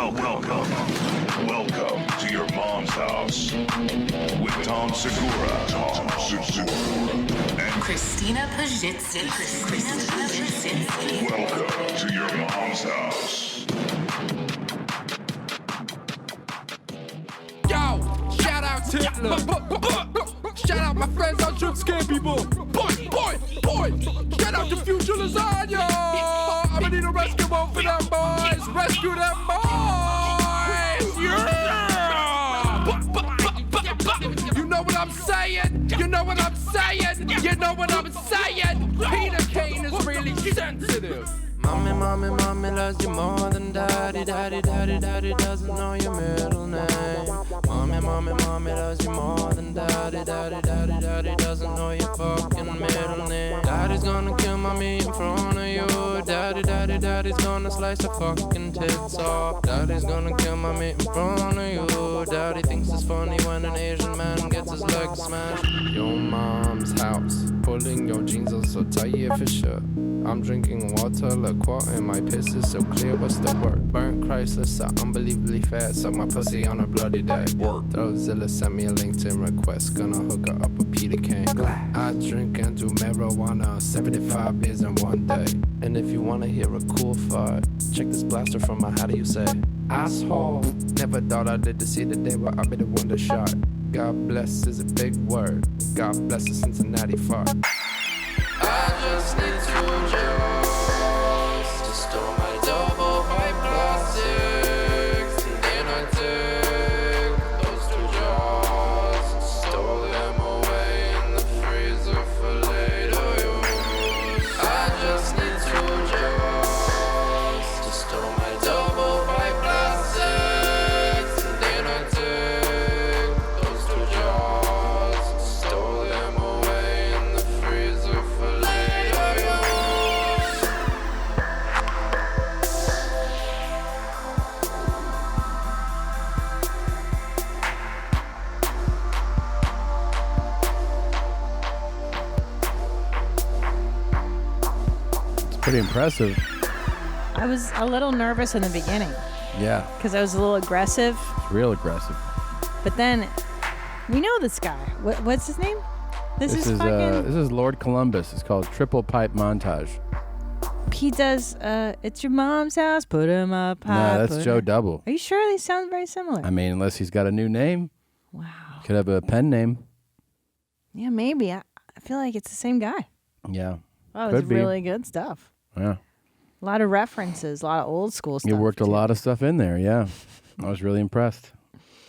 Welcome to your mom's house with Tom Segura, and Christina Pajitsin. welcome to your mom's house. Yo, shout out to shout out my friends on Trip Scare People. Boy. Shout out to Future Lasagna. I'ma need a rescue boat for them boys. Rescue them boys. Yeah. You know what I'm saying? You know what I'm saying? You know what I'm saying? Peter Kane is really sensitive. Mommy loves you more than daddy. Daddy doesn't know your middle name. Mommy loves you more than daddy. Daddy doesn't know your fucking middle name. Daddy's gonna kill mommy in front of you. Daddy's gonna slice her fucking tits off. Daddy's gonna kill mommy in front of you. Daddy thinks it's funny when an Asian man gets his leg smashed. Your mom's house, pulling your jeans on so tight, yeah, for sure. I'm drinking water, LaCroix, and my piss is so clear. What's the word? Burnt Chrysler, so unbelievably fast. Suck my pussy on a bloody day. Throwzilla sent me a LinkedIn request. Gonna hook her up with Peter Kane. I drink and do marijuana, 75 beers in one day. And if you wanna hear a cool fart, check this blaster from my, how do you say? Asshole. Never thought I lived to see the day where I'll be the one to shot. God bless is a big word. God bless the Cincinnati fart. I just need two jars to store my double white plastics. And then I take those two jars, store them away in the freezer for later use. I just need two jars to store my double white plastics. And then I take those two jars, store them away in the freezer for later use. It's pretty impressive. I was a little nervous in the beginning Yeah, because I was a little aggressive, it's real aggressive. but then we know this guy. What's his name? This is fucking. This is Lord Columbus. It's called Triple Pipe Montage. He does. It's your mom's house. Put him up high. No, that's Joe Double. Are you sure they sound very similar? I mean, unless he's got a new name. Wow. Could have a pen name. Yeah, maybe. I feel like it's the same guy. Yeah. Oh, Could it's be. really good stuff. Yeah. A lot of references, a lot of old school stuff. You worked a too. lot of stuff in there. Yeah. I was really impressed.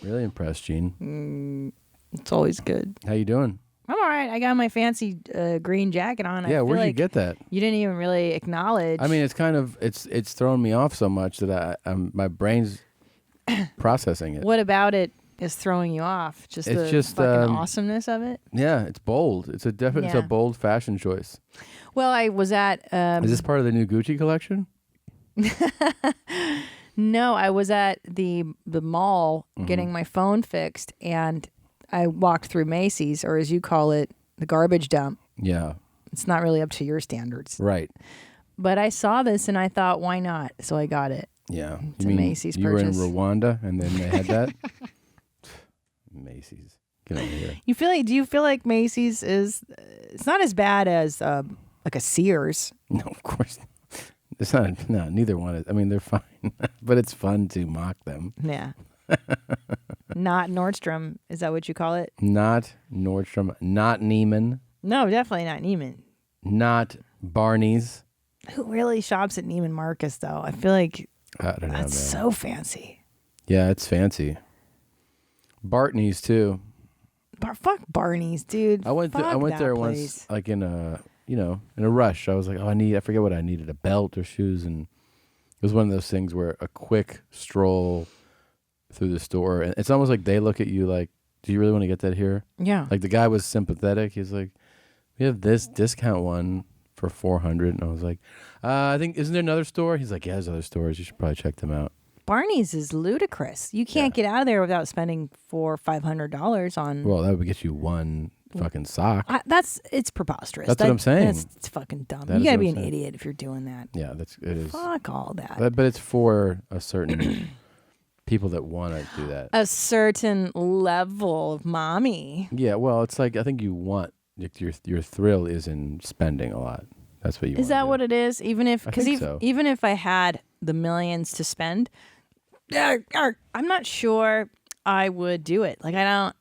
Really impressed, Gene. It's always good. How you doing? I'm all right. I got my fancy green jacket on. I Yeah, feel where'd you like get that? You didn't even really acknowledge. I mean, it's kind of it's thrown me off so much that my brain's processing it. What about it is throwing you off? Just It's the just, fucking awesomeness of it? Yeah, it's bold. It's a definite, it's a Yeah. bold fashion choice. Well, I was at... Is this part of the new Gucci collection? No, I was at the mall getting my phone fixed, and I walked through Macy's, or as you call it, the garbage dump. Yeah. It's not really up to your standards. Right. But I saw this, and I thought, why not? So I got it. Yeah. It's a Macy's you purchase. were in Rwanda and then they had that? Macy's. Get over here. Do you feel like Macy's is... It's not as bad as like a Sears. No, of course not. It's not. No, neither one is. I mean, they're fine. But it's fun to mock them. Yeah. Not Nordstrom. Is that what you call it? Not Nordstrom. Not Neiman. No, definitely not Neiman. Not Barney's. Who really shops at Neiman Marcus, though? I feel like I don't know, man. that's so fancy. Yeah, it's fancy. Bartney's too. Fuck Barney's, dude. I went Fuck there that once, place. like in a rush. I was like, I forget what I needed, a belt or shoes, and it was one of those things where a quick stroll through the store, and it's almost like they look at you like, do you really want to get that here? Yeah. Like the guy was sympathetic. He's like, we have this discount one for $400, and I was like, I think, isn't there another store? He's like, yeah, there's other stores. You should probably check them out. Barney's is ludicrous. You can't get out of there without spending $400-$500 on. Well, that would get you one fucking sock. It's preposterous. That's what I'm saying. It's fucking dumb. That You is gotta what be I'm an saying. idiot if you're doing that. Yeah, it is. Fuck all that. But it's for a certain people that want to do that. A certain level of mommy. Yeah, well, it's like I think you want your thrill is in spending a lot. That's what you want. Is that what it is? Even if so. even if I had the millions to spend, I'm not sure I would do it. Like I don't.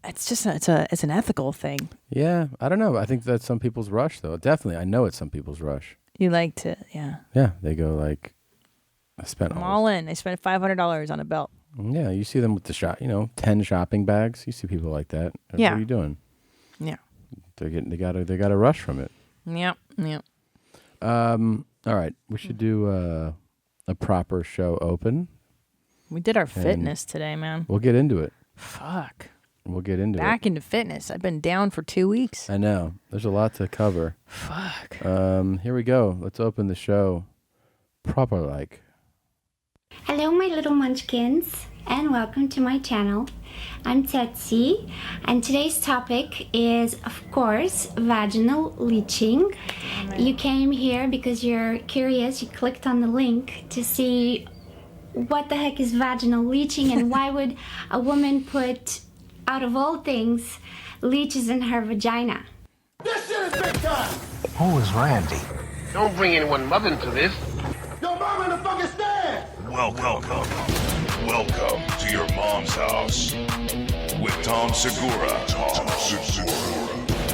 It's just it's an ethical thing. Yeah, I don't know. I think that's some people's rush, though. Definitely, I know it's some people's rush. You like to, yeah. Yeah, they go like, I spent I'm all in. I spent $500 on a belt. Yeah, you see them with the 10 shopping bags. You see people like that. Yeah. What are you doing? Yeah. They got a rush from it. Yep. Yep. All right, we should do a proper show open. We did our fitness today, man. We'll get into it. Fuck. We'll get into it. Back into fitness. I've been down for 2 weeks. I know. There's a lot to cover. Fuck. Here we go. Let's open the show proper like. Hello, my little munchkins, and welcome to my channel. I'm Tetsi, and today's topic is, of course, vaginal leeching. You came here because you're curious. You clicked on the link to see what the heck is vaginal leeching and why would a woman put, out of all things, leeches in her vagina. This shit is big time! Who is Randy? Don't bring anyone mother into this. Yo, mom in the fucking stand! Welcome to your mom's house with Tom Segura.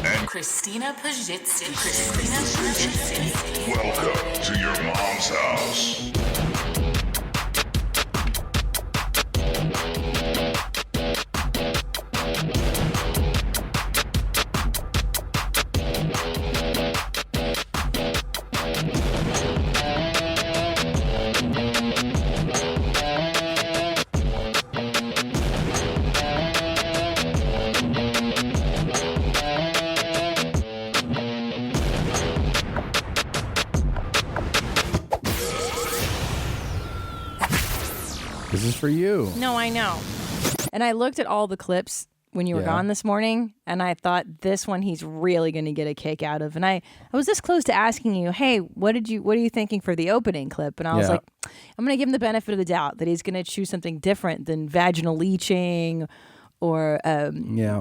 And Christina Pajitsin. Christina Pajitsin. welcome to your mom's house. This is for you. No, I know. And I looked at all the clips when you were Yeah. gone this morning, and I thought this one he's really going to get a kick out of. And I was this close to asking you, hey, what are you thinking for the opening clip? And I was Yeah. like, I'm going to give him the benefit of the doubt that he's going to choose something different than vaginal leeching or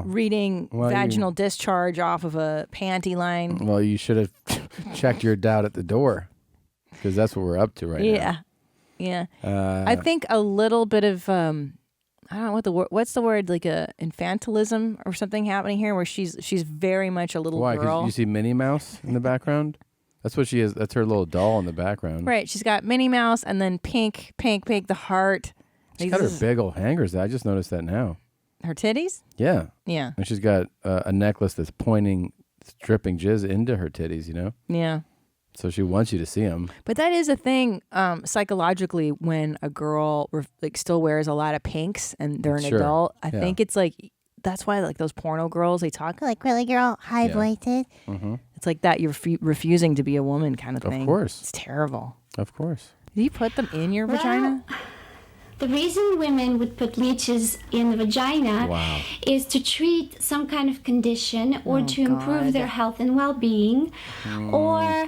reading vaginal discharge off of a panty line. Well, you should have checked your doubt at the door because that's what we're up to right now. Yeah. I think a little bit of I don't know what the word. What's the word? Like a infantilism or something happening here, where she's very much a little Why? Because girl. you see Minnie Mouse in the background. That's what she is. That's her little doll in the background. Right. She's got Minnie Mouse and then pink, the heart. She's got her big old hangers. I just noticed that now. Her titties. Yeah. Yeah. And she's got a necklace that's pointing, dripping jizz into her titties. You know. Yeah. So she wants you to see them. But that is a thing psychologically when a girl still wears a lot of pinks and they're an Sure. adult. I Yeah. think it's like that's why like those porno girls, they talk like really girl, high voiced. Mm-hmm. It's like that you're refusing to be a woman kind of thing. Of course. It's terrible. Of course. Do you put them in your vagina? The reason women would put leeches in the vagina Wow. is to treat some kind of condition or to improve their health and well-being or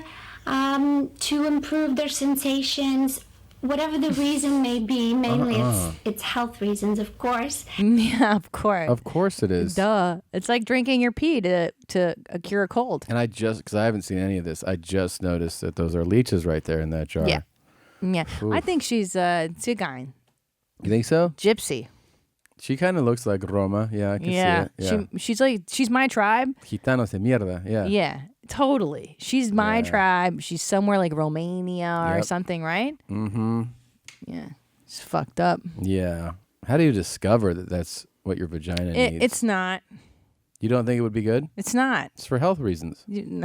to improve their sensations, whatever the reason may be. Mainly it's health reasons, of course. Yeah, of course. Of course it is. Duh. It's like drinking your pee to cure a cold. And because I haven't seen any of this, I just noticed that those are leeches right there in that jar. Yeah. Yeah. Oof. I think she's Tsigain. You think so? Gypsy. She kind of looks like Roma. Yeah, I can see it. Yeah. She's my tribe. Gitanos de mierda. Yeah. Yeah, totally. She's my Yeah. tribe. She's somewhere like Romania or Yep. something, right? Mm-hmm. Yeah. It's fucked up. Yeah. How do you discover that that's what your vagina needs? It's not. You don't think it would be good? It's not. It's for health reasons. You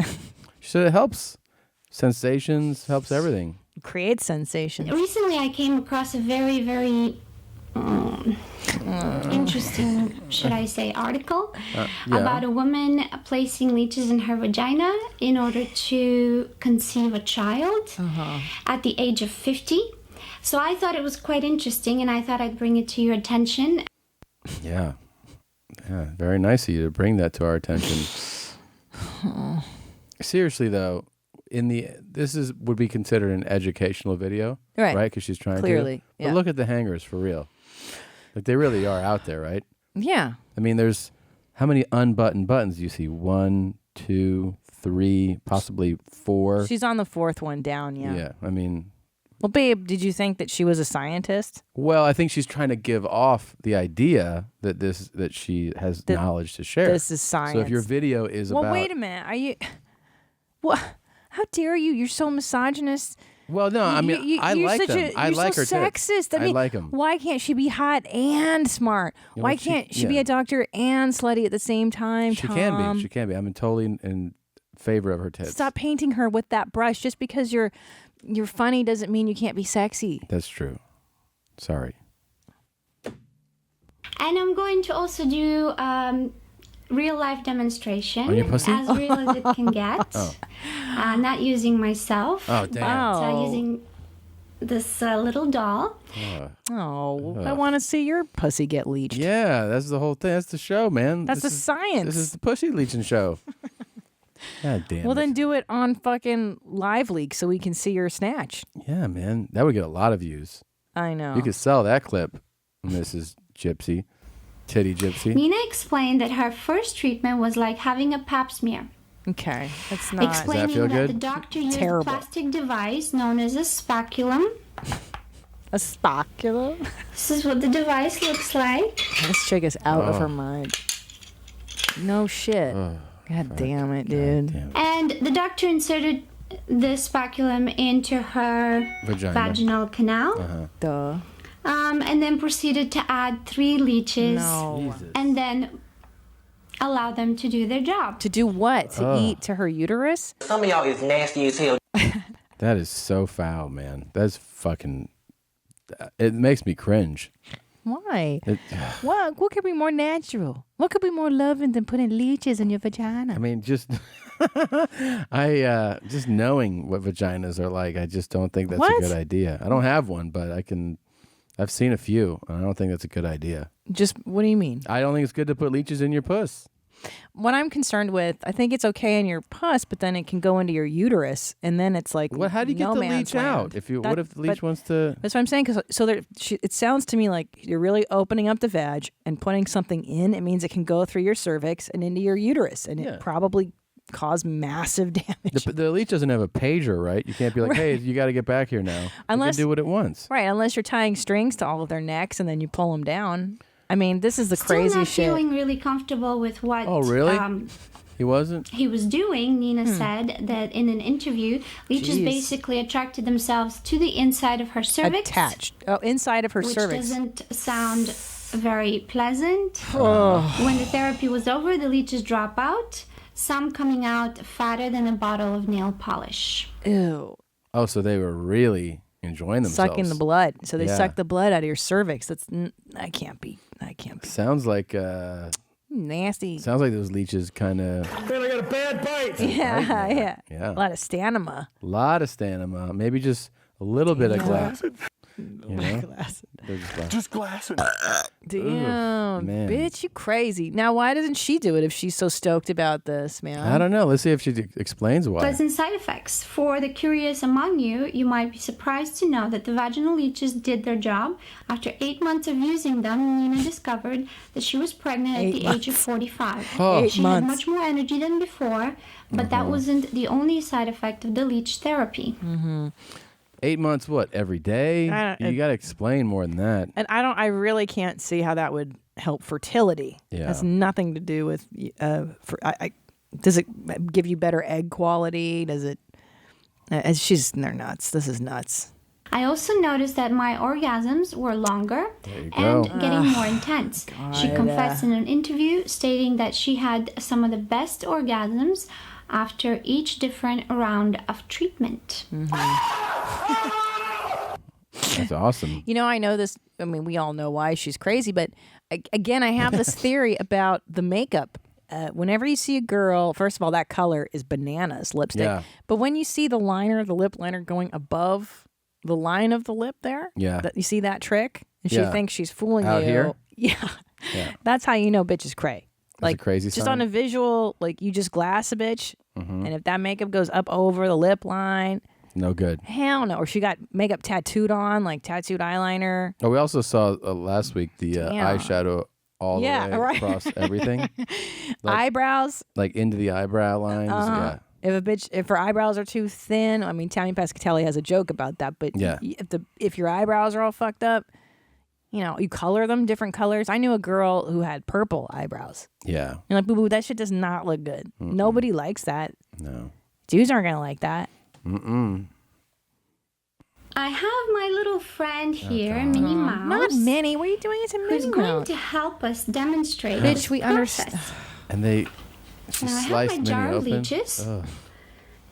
She said it helps. Sensations, helps everything. create sensations. Recently, I came across a very, very interesting, should I say, article Yeah. about a woman placing leeches in her vagina in order to conceive a child at the age of 50. So I thought it was quite interesting, and I thought I'd bring it to your attention. Yeah. Yeah. Very nice of you to bring that to our attention. Seriously, though, this would be considered an educational video, right? Because she's trying clearly. to. But look at the hangers for real. Like they really are out there, right? Yeah. I mean, there's how many unbuttoned buttons do you see? 1, 2, 3, possibly 4. She's on the 4th one down. Yeah. Yeah. I mean. Well, babe, did you think that she was a scientist? Well, I think she's trying to give off the idea that she has knowledge to share. This is science. So if your video is about... Well, wait a minute. Are you... What? How dare you? You're so misogynist. Well, no, I mean, I like them. I like her so sexist. I mean, like them. Why can't she be hot and smart? Why can't she be a doctor and slutty at the same time, She can be. She can be. I'm totally in favor of her tits. Stop painting her with that brush. Just because you're funny doesn't mean you can't be sexy. That's true. Sorry. And I'm going to also do real life demonstration. On your pussy? As real as it can get. Not using myself. Oh, damn. But using this little doll. I want to see your pussy get leeched. Yeah, that's the whole thing. That's the show, man. That's the science. This is the pussy leeching show. God damn Well, it. then do it on fucking Live Leak so we can see your snatch. Yeah, man. That would get a lot of views. I know. You could sell that clip, Mrs. Gypsy. Titty Gypsy. Nina explained that her first treatment was like having a pap smear. Okay, that's not... Explaining Does that feel good? the doctor used Terrible. a plastic device known as a speculum. A speculum? This is what the device looks like. This chick is out of her mind. No shit. God damn it, dude. And the doctor inserted the speculum into her vaginal canal. Duh. And then proceeded to add 3 leeches. No. And then allow them to do their job. To do what? To eat to her uterus? Some of y'all is nasty as hell. That is so foul, man. That's fucking... It makes me cringe. Why? What could be more natural? What could be more loving than putting leeches in your vagina? I mean, just... just knowing what vaginas are like, I just don't think that's a good idea. I don't have one, but I've seen a few, and I don't think that's a good idea. Just, what do you mean? I don't think it's good to put leeches in your puss. What I'm concerned with, I think it's okay in your puss, but then it can go into your uterus, and then it's like How do you get the leech out? What if the leech wants to? That's what I'm saying. It sounds to me like you're really opening up the vag and putting something in. It means it can go through your cervix and into your uterus, and it probably cause massive damage. The leech doesn't have a pager, right? You can't be like, hey, you got to get back here now. Unless it can do what it wants. Right, unless you're tying strings to all of their necks and then you pull them down. I mean, this is the crazy Still not shit. feeling really comfortable with what... Oh, really? He wasn't? He was doing. Nina said that in an interview, leeches basically attracted themselves to the inside of her cervix. Attached. Oh, inside of her cervix. Which doesn't sound very pleasant. When the therapy was over, the leeches drop out, some coming out fatter than a bottle of nail polish. Ew. Oh, so they were really enjoying themselves. Sucking the blood. So they suck the blood out of your cervix. That can't be. Sounds like... nasty. Sounds like those leeches kind of... Man, I got a bad bite. Yeah. Yeah. A lot of stamina. Maybe just a little bit of glass. Just glassing. Damn, man. bitch, you crazy. Now, why doesn't she do it if she's so stoked about this, man? I don't know. Let's see if she explains why. Pleasant side effects. For the curious among you, you might be surprised to know that the vaginal leeches did their job. After 8 months of using them, Nina discovered that she was pregnant at the age of 45. She had much more energy than before, but that wasn't the only side effect of the leech therapy. 8 months, what, every day? You got to explain more than that. And I really can't see how that would help fertility. Yeah. It has nothing to do with, does it give you better egg quality? Does it, they're nuts. This is nuts. I also noticed that my orgasms were longer and getting more intense. She confessed in an interview stating that she had some of the best orgasms after each different round of treatment. That's awesome. You know, I know this. I mean, we all know why she's crazy, but again, I have this theory about the makeup. Whenever you see a girl, first of all, that color is bananas lipstick. Yeah. But when you see the lip liner going above the line of the lip there, you see that trick? And she thinks she's fooling Out you. here? Yeah. That's how you know bitch is cray. Like crazy just sign? on a visual, like you just glass a bitch, and if that makeup goes up over the lip line, no good. hell no. Or she got makeup tattooed on, like tattooed eyeliner. Oh, we also saw last week the eyeshadow all the way across everything. Eyebrows. Like into the eyebrow lines. Yeah. If her eyebrows are too thin, I mean, Tammy Pescatelli has a joke about that. But if your eyebrows are all fucked up, you color them different colors. I knew a girl who had purple eyebrows. Yeah. You're like, boo boo, that shit does not look good. Nobody likes that. No. Dudes aren't gonna like that. I have my little friend here, Minnie Mouse. Not Minnie. What are you doing? It's a Minnie who's Mouse. going to help us demonstrate. Bitch, we process. understand. And she Now I have sliced my Minnie jar of open. leeches.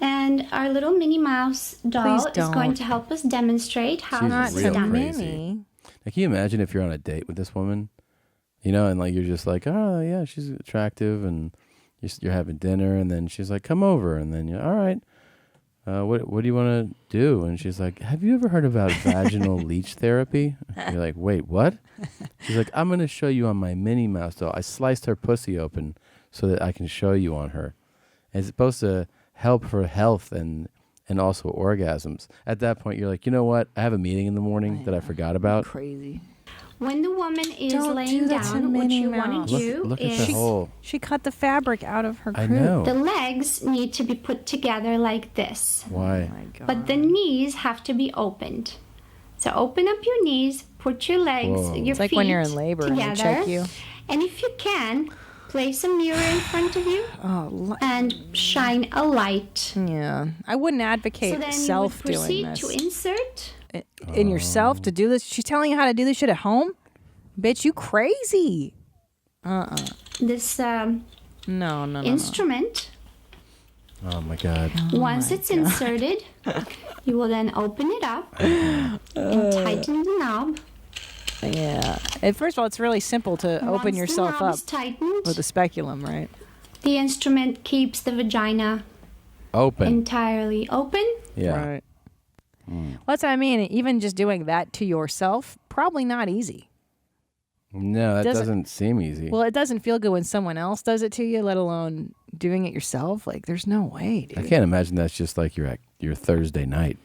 And our little Minnie Mouse doll is going to help us demonstrate how She's this is real done. crazy. Like, can you imagine if you're on a date with this woman, and like you're just like, oh yeah, she's attractive, and you're having dinner, and then she's like, come over, and then you're all right. What do you want to do? And she's like, have you ever heard about vaginal leech therapy? You're like, wait, what? She's like, I'm going to show you on my Minnie Mouse doll. I sliced her pussy open so that I can show you on her. And it's supposed to help her health and also orgasms. At that point, you're like, you know what? I have a meeting in the morning that I forgot about. Crazy. When the woman is Don't laying do that to down, what Minnie you Mouse. want to do Look at is the hole. She cut the fabric out of her I crew. know. the legs need to be put together like this. Why? But the knees have to be opened. So open up your knees, put your legs, your It's like feet when you're in labor and together. they check you. And if you can, place a mirror in front of you and shine a light. Yeah. I wouldn't advocate So then self you would doing proceed this. to insert. In yourself to do this? She's telling you how to do this shit at home? Bitch, you crazy. This No. instrument. Oh my God. Once it's inserted, you will then open it up and tighten the knob. Yeah. And first of all, it's really simple to open Once yourself the knob up is tightened, with a speculum, right? the instrument keeps the vagina Open. entirely open. Yeah. Right. Well, that's what I mean. Even just doing that to yourself, probably not easy. No, that doesn't seem easy. Well, it doesn't feel good when someone else does it to you, let alone doing it yourself. Like, there's no way, dude. I can't imagine that's just like your Thursday night,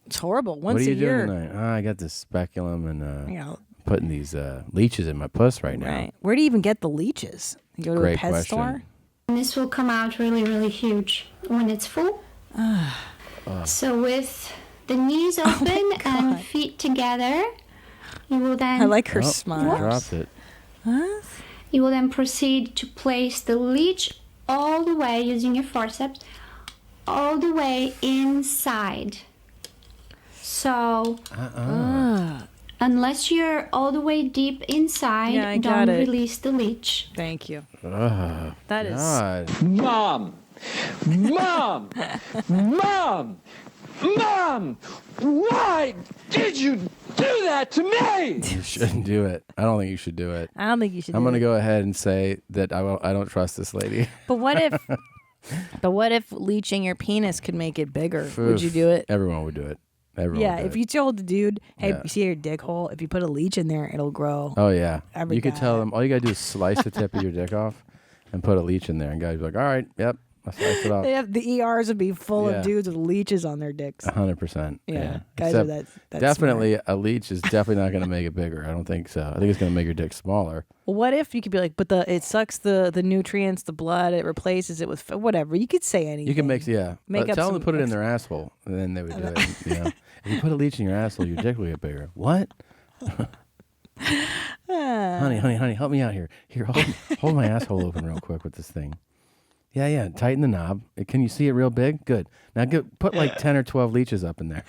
It's horrible. What Once are you a year. doing tonight? Oh, I got this speculum and putting these leeches in my puss right now. Right. Where do you even get the leeches? You go to Great a pet question. store? And this will come out really, really huge when it's full. So with the knees open and feet together, you will then... I like her Oh, smile. I dropped it. What? You will then proceed to place the leech all the way, using your forceps, all the way inside. So, unless you're all the way deep inside, Yeah, I don't got it. release the leech. Thank you. Oh, That is... God. Mom! Mom! Mom! Mom! Why did you do that to me? You shouldn't do it. I don't think you should do it. I don't think you should I'm do going to it. go ahead and say that I don't trust this lady. But what if leeching your penis could make it bigger? Would you do it? Everyone would do it. Everyone Yeah, would do if it. you told the dude, hey, Yeah. you see your dick hole? If you put a leech in there, it'll grow. Oh, yeah. Every You could guy. tell them, all you got to do is slice the tip of your dick off and put a leech in there. And guys be like, all right, yep, I sliced it off. The ERs would be full Yeah. of dudes with leeches on their dicks. 100%. Yeah, guys are Except that definitely a leech is definitely not going to make it bigger. I don't think so. I think it's going to make your dick smaller. Well, what if you could be like, but it sucks the nutrients, the blood, it replaces it with whatever. You could say anything. You can make Make But up tell them some to put it in their asshole, and then they would do it. If you put a leech in your asshole, your dick will get bigger. What? honey, help me out here. Here, hold my asshole open real quick with this thing. Yeah. Tighten the knob. Can you see it real big? Good. Now put like 10 or 12 leeches up in there.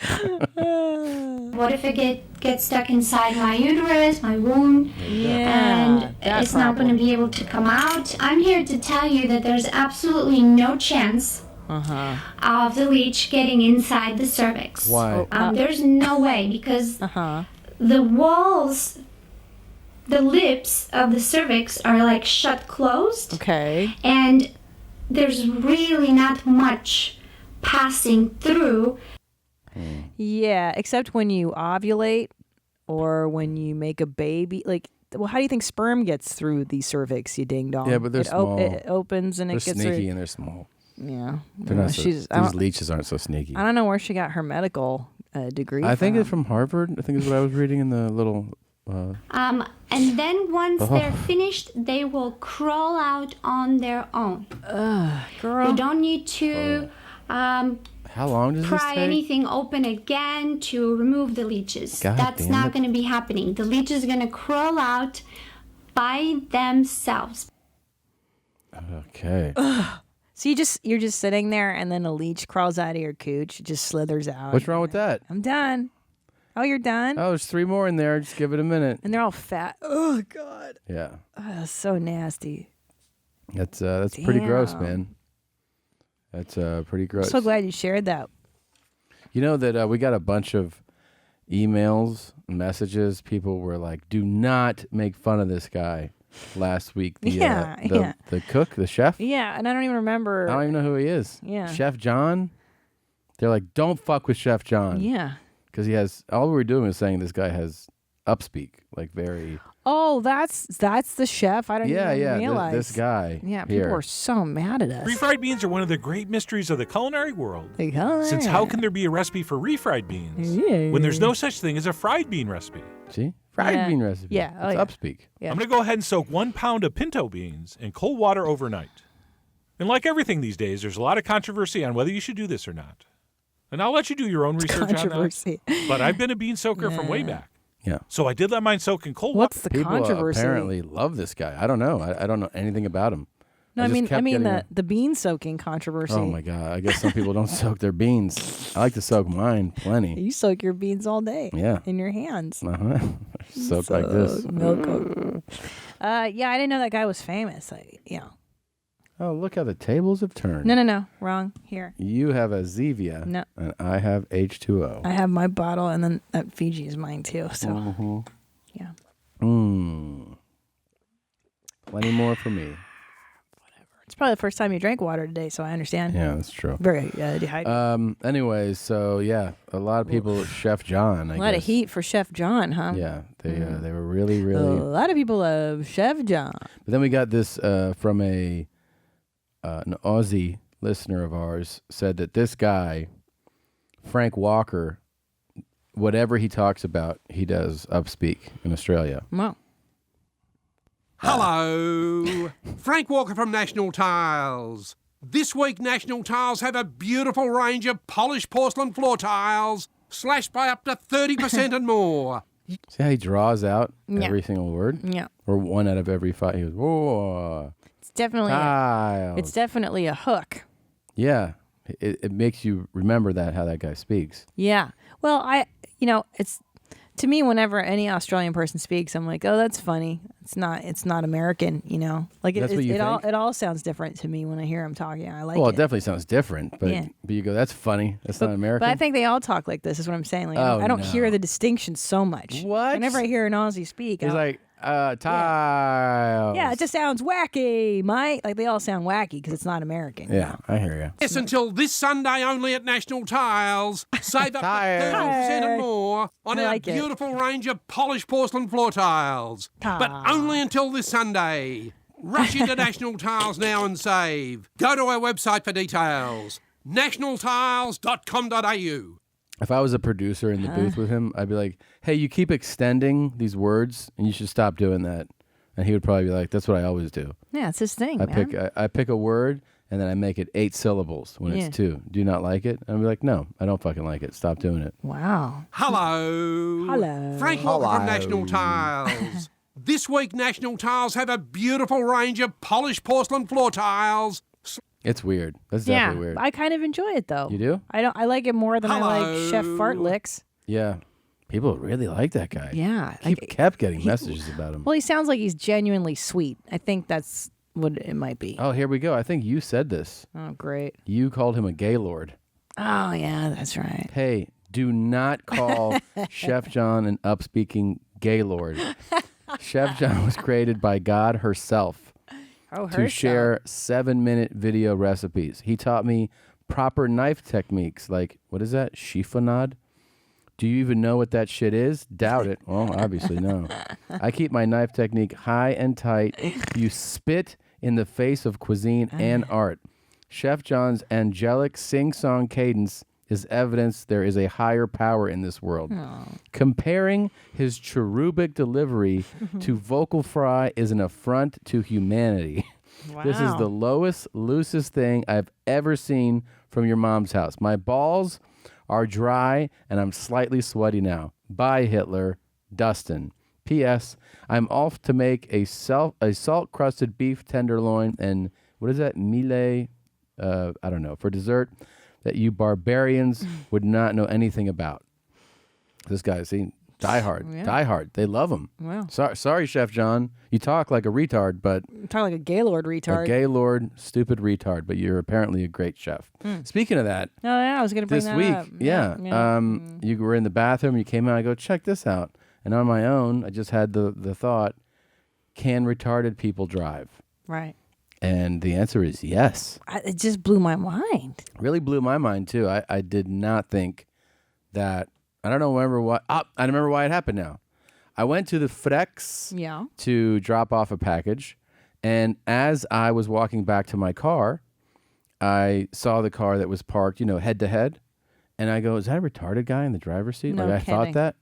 What if it gets stuck inside my uterus, my womb, and it's not going to be able to come out? I'm here to tell you that there's absolutely no chance of the leech getting inside the cervix. Why? There's no way, because the walls, the lips of the cervix are like shut closed. Okay. And there's really not much passing through. Yeah, except when you ovulate or when you make a baby. Like, Well, how do you think sperm gets through the cervix? You ding dong. Yeah, but they're small. It opens and they're it gets sneaky through. and they're small. Yeah, They're not. These leeches aren't so sneaky. I don't know where she got her medical degree. I think it's from Harvard. I think is what I was reading in the little. And then once they're finished, they will crawl out on their own. Girl. You don't need to How long does this pry take? anything open again to remove the leeches. God That's damn not it. going to be happening. The leeches are going to crawl out by themselves. Okay. So you're just sitting there, and then a leech crawls out of your cooch, just slithers out. What's wrong with that? I'm done. Oh, you're done? Oh, there's 3 more in there. Just give it a minute. And they're all fat. Oh God. Yeah. Oh, that's so nasty. That's pretty gross, Damn. man. That's pretty gross. I'm so glad you shared that. You know that we got a bunch of emails, messages. People were like, "Do not make fun of this guy." Last week, the cook, the chef. Yeah, and I don't even remember. I don't even know who he is. Yeah. Chef John. They're like, "Don't fuck with Chef John." Yeah. Because he has. All we were doing was saying this guy has upspeak, like very. Oh, that's the chef. I don't even realize. This guy. Yeah, here. people are so mad at us. Refried beans are one of the great mysteries of the culinary world. Oh, Since yeah. how can there be a recipe for refried beans Yeah. when there's no such thing as a fried bean recipe? See? Fried Yeah. bean recipe. Yeah. Oh, It's yeah. upspeak. Yeah. I'm going to go ahead and soak 1 pound of pinto beans in cold water overnight. And like everything these days, there's a lot of controversy on whether you should do this or not. And I'll let you do your own research Controversy. on that. But I've been a bean soaker from way back. Yeah. So I did let mine soak in cold What's water. the People controversy? apparently love this guy. I don't know. I don't know anything about him. No, I just mean kept getting the bean soaking controversy. Oh my god! I guess some people don't soak their beans. I like to soak mine plenty. You soak your beans all day. Yeah. In your hands. Uh-huh. Soak like this. Milk. Yeah, I didn't know that guy was famous. Oh, look how the tables have turned. No. Wrong. Here. You have a Zevia. No. And I have H2O. I have my bottle, and then that Fiji is mine too. So, yeah. Plenty more for me. It's probably the first time you drank water today, so I understand. Yeah, that's true. Very dehydrated. Anyways, so yeah, a lot of people. Chef John. I a lot guess. of heat for Chef John, huh? Yeah, they were really. A lot of people love Chef John. But then we got this from an Aussie listener of ours said that this guy, Frank Walker, whatever he talks about, he does upspeak in Australia. Wow. Hello, Frank Walker from National Tiles. This week, National Tiles have a beautiful range of polished porcelain floor tiles, slashed by up to 30% and more. See how he draws out Yeah. every single word? Yeah. Or 1 out of every 5. He goes, whoa. It's definitely Tiles. it's definitely a hook. Yeah. It makes you remember how that guy speaks. Yeah. Well, it's to me, whenever any Australian person speaks, I'm like, oh, that's funny. It's not American, Like That's what you think? it all sounds different to me when I hear him talking. I like Well, it. it definitely sounds different, but Yeah. but you go, that's funny. That's not American. But I think they all talk like this. Is what I'm saying. Like Oh, I don't no. hear the distinction so much. What? Whenever I hear an Aussie speak, He's like, tiles. yeah, it just sounds wacky, mate. Like they all sound wacky because it's not American. Yeah, I hear you. Yes, until this Sunday only at National Tiles. Save up to 30% and more on I our like it. beautiful range of polished porcelain floor tiles. But only until this Sunday. Rush into National Tiles now and save. Go to our website for details. nationaltiles.com.au. If I was a producer in the booth with him, I'd be like, hey, you keep extending these words, and you should stop doing that. And he would probably be like, that's what I always do. Yeah, it's his thing, I man. pick a word, and then I make it 8 syllables when Yeah. it's 2. Do you not like it? And I'd be like, no, I don't fucking like it. Stop doing it. Wow. Hello. Hello. Frank Walker Hello. from National Tiles. This week, National Tiles have a beautiful range of polished porcelain floor tiles. It's weird. That's Yeah, definitely weird. I kind of enjoy it though. You do? I like it more than I like Chef Fartlicks. Yeah. People really like that guy. Yeah, Kept getting messages about him. Well, he sounds like he's genuinely sweet. I think that's what it might be. Oh, here we go. I think you said this. Oh, great. You called him a gaylord. Oh, yeah, that's right. Hey, do not call Chef John an upspeaking gaylord. Chef John was created by God herself to share 7-minute video recipes. He taught me proper knife techniques like, what is that? Chiffonade? Do you even know what that shit is? Doubt it. Well, obviously no. I keep my knife technique high and tight. You spit in the face of cuisine and art. Chef John's angelic sing-song cadence is evidence there is a higher power in this world. Aww. Comparing his cherubic delivery to vocal fry is an affront to humanity. Wow. This is the lowest, loosest thing I've ever seen from your mom's house. My balls are dry and I'm slightly sweaty now. Bye, Hitler. Dustin. P.S. I'm off to make a salt-crusted beef tenderloin and what is that? Mille? I don't know. For dessert that you barbarians would not know anything about. This guy, see, Die Hard. Yeah. Die Hard. They love him. Wow. Sorry, Chef John. You talk like a retard, but... You talk like a Gaylord retard. A Gaylord, stupid retard, but you're apparently a great chef. Speaking of that... Oh, yeah, I was going to bring this that week, up. yeah. You were in the bathroom, you came out, I go, check this out. And on my own, I just had the thought, can retarded people drive? Right. And the answer is yes. It just blew my mind. Really blew my mind, too. I did not think that... I don't remember why. I remember why it happened now. I went to the FedEx to drop off a package. And as I was walking back to my car, I saw the car that was parked, head to head. And I go, is that a retarded guy in the driver's seat? No I kidding. thought that.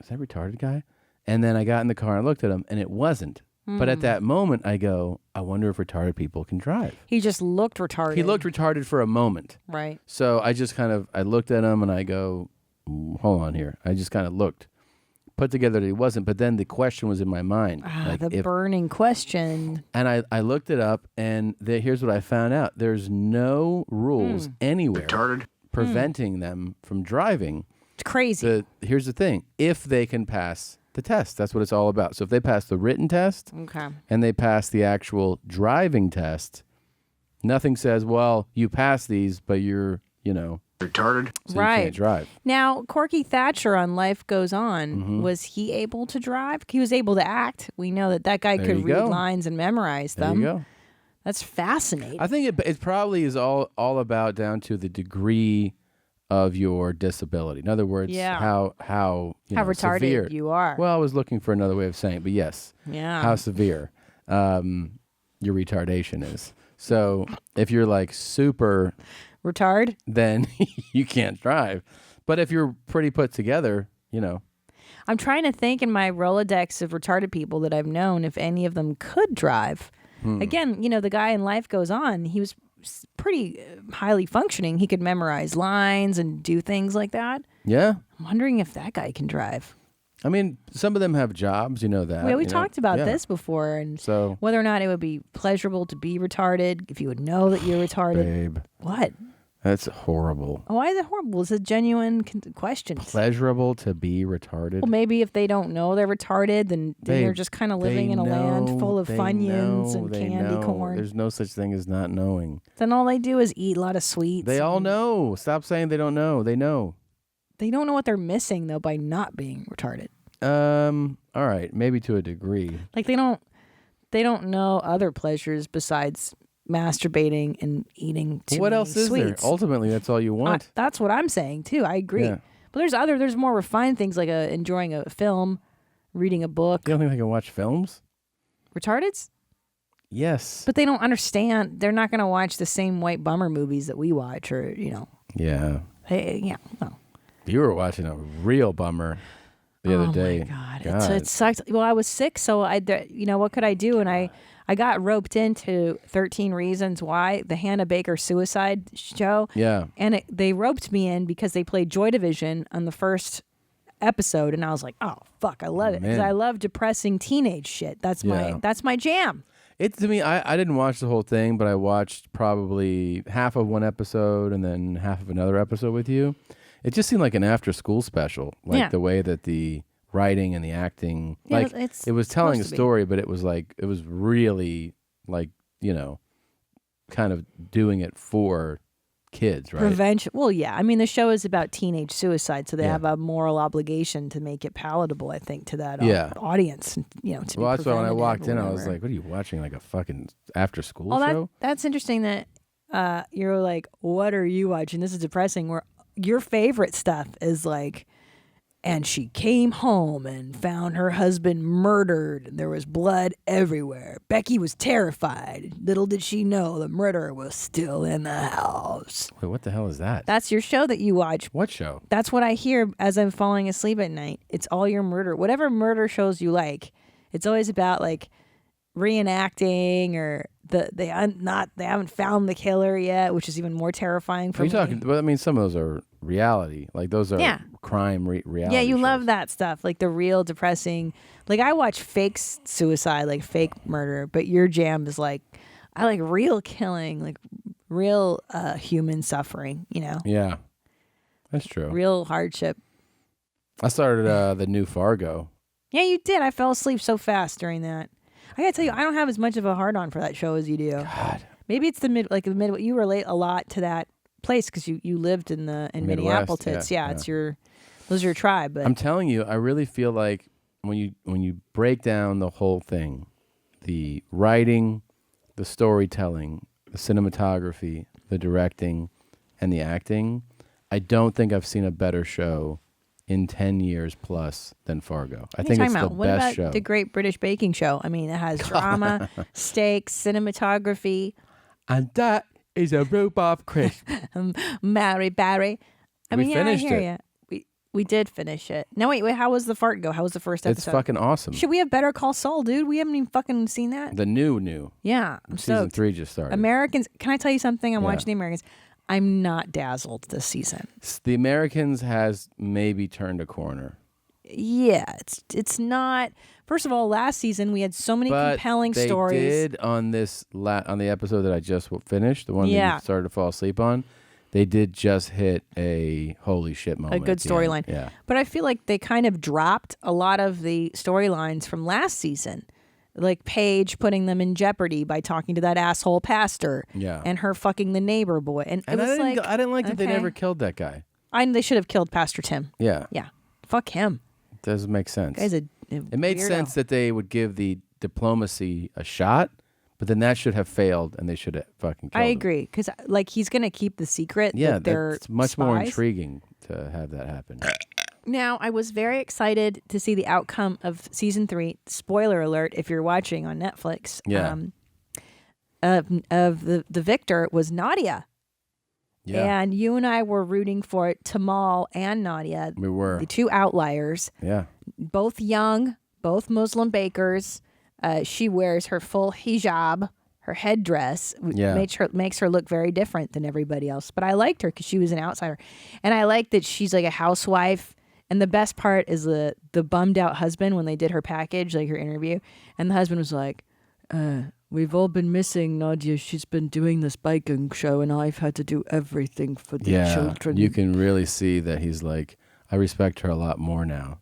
Is that a retarded guy? And then I got in the car and looked at him, and it wasn't. But at that moment, I go, I wonder if retarded people can drive. He just looked retarded. He looked retarded for a moment. Right. So I just I looked at him and I go, hold on here. I just kind of looked, put together that he wasn't, but then the question was in my mind. The burning question. And I looked it up, and here's what I found out. There's no rules anywhere preventing them from driving. It's crazy. Here's the thing. If they can pass the test, that's what it's all about. So if they pass the written test and they pass the actual driving test, nothing says, well, you pass these, but you're, retarded, so you can't drive. Now, Corky Thatcher on Life Goes On, was he able to drive? He was able to act. We know that guy could read lines and memorize them. There you go. That's fascinating. I think it probably is all about down to the degree of your disability. In other words, how retarded severe you are. Well, I was looking for another way of saying it, but yes. Yeah. How severe your retardation is. So if you're like super retard, then you can't drive. But if you're pretty put together, I'm trying to think in my Rolodex of retarded people that I've known if any of them could drive. Again, the guy in Life Goes On, he was pretty highly functioning. He could memorize lines and do things like that. Yeah. I'm wondering if that guy can drive. I mean, some of them have jobs, that. We talked about this before, and so whether or not it would be pleasurable to be retarded, if you would know that you're retarded. Babe. What? That's horrible. Why is it horrible? It's a genuine question. Pleasurable to be retarded? Well, maybe if they don't know they're retarded, then they're just kind of living in a land full of Funyuns and candy corn. There's no such thing as not knowing. Then all they do is eat a lot of sweets. They all know. Stop saying they don't know. They know. They don't know what they're missing, though, by not being retarded. All right. Maybe to a degree. Like they don't know other pleasures besides masturbating and eating too what many else is sweets. there? Ultimately, that's all you want. That's what I'm saying too. I agree. Yeah. But there's more refined things like enjoying a film, reading a book. You don't think they can watch films? Retardeds? Yes. But they don't understand. They're not going to watch the same white bummer movies that we watch, or Yeah. Hey, yeah. No. You were watching a real bummer the other day. Oh my God. It sucked. Well, I was sick, so what could I do? And I got roped into 13 Reasons Why, the Hannah Baker suicide show. Yeah. And they roped me in because they played Joy Division on the first episode, and I was like, oh fuck, I love it because I love depressing teenage shit. That's my jam. To me, I didn't watch the whole thing, but I watched probably half of one episode and then half of another episode with you. It just seemed like an after-school special, the way that the writing and the acting, it was telling a story, but it was really kind of doing it for kids, right? Prevention. Well, yeah. I mean, the show is about teenage suicide, so they have a moral obligation to make it palatable, I think, to that audience. To well, that's why when I walked in, I was like, "What are you watching? Like a fucking after-school show?" That's interesting. That you're like, "What are you watching?" This is depressing. Where your favorite stuff is like And she came home and found her husband murdered. And there was blood everywhere. Becky was terrified. Little did she know the murderer was still in the house. Wait, what the hell is that? That's your show that you watch. What show? That's what I hear as I'm falling asleep at night. It's all your murder. Whatever murder shows you like. It's always about like reenacting or they haven't found the killer yet, which is even more terrifying for me. Talking? Well, I mean, some of those are reality. Like those are crime reality. Yeah, you shows. love that stuff, like the real depressing. Like I watch fake suicide, like fake murder, but your jam is like I like real killing, like real human suffering. You know? Yeah, that's true. Real hardship. I started the new Fargo. Yeah, you did. I fell asleep so fast during that. I gotta tell you, I don't have as much of a hard on for that show as you do. God. Maybe it's the mid. You relate a lot to that place because you lived in Minneapolis. Yeah, it's those are your tribe. But I'm telling you, I really feel like when you break down the whole thing, the writing, the storytelling, the cinematography, the directing, and the acting, I don't think I've seen a better show in 10 years plus than Fargo. I think it's the best show. The Great British Baking Show? I mean, it has drama, stakes, cinematography. And that is a rhubarb crisp. Mary Barry. We finished it. We did finish it. Now, wait, how was the fart go? How was the first episode? It's fucking awesome. Should we have Better Call Saul, dude? We haven't even fucking seen that. The new. Yeah. Season 3 just started. Americans, can I tell you something? I'm watching The Americans. I'm not dazzled this season. The Americans has maybe turned a corner. Yeah, it's not. First of all, last season we had so many compelling stories. They did on this on the episode that I just finished, the one that you started to fall asleep on. They did just hit a holy shit moment. A good storyline. Yeah. But I feel like they kind of dropped a lot of the storylines from last season. Like Paige putting them in jeopardy by talking to that asshole pastor. Yeah. And her fucking the neighbor boy. And it was I didn't like that they never killed that guy. They should have killed Pastor Tim. Yeah. Yeah. Fuck him. Doesn't make sense. Guy's it made sense that they would give the diplomacy a shot, but then that should have failed and they should have fucking killed him. I agree. Because he's going to keep the secret. Yeah, that they're that's much spies. more intriguing to have that happen. Now, I was very excited to see the outcome of season 3. Spoiler alert, if you're watching on Netflix. Yeah. Of the victor was Nadia. Yeah. And you and I were rooting for Tamal and Nadia. We were. The two outliers. Yeah. Both young, both Muslim bakers. She wears her full hijab, her headdress. Makes her look very different than everybody else. But I liked her because she was an outsider. And I like that she's like a housewife. And the best part is the bummed out husband when they did her package, like her interview. And the husband was like, we've all been missing Nadia. She's been doing this biking show and I've had to do everything for the children. You can really see that he's like, I respect her a lot more now.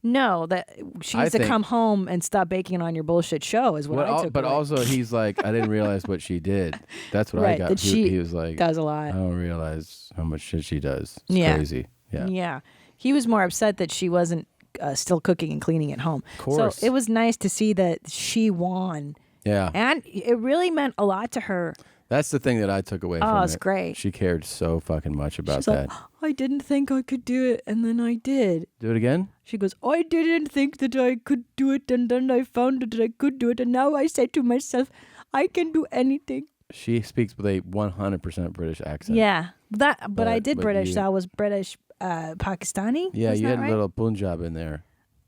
No, that she needs to come home and stop baking on your bullshit show is what I took But away. also he's like, I didn't realize what she did. That's what I got. That he was like, does a lot. I don't realize how much shit she does. It's crazy. Yeah. Yeah. He was more upset that she wasn't still cooking and cleaning at home. Of course. So it was nice to see that she won. Yeah. And it really meant a lot to her. That's the thing that I took away from it. Oh, it's great. She cared so fucking much about She's that. like, I didn't think I could do it, and then I did. Do it again? She goes, I didn't think that I could do it, and then I found that I could do it, and now I say to myself, I can do anything. She speaks with a 100% British accent. Yeah. But I did British, you- so I was British Pakistani. Yeah, Isn't you that had right? a little Punjab in there.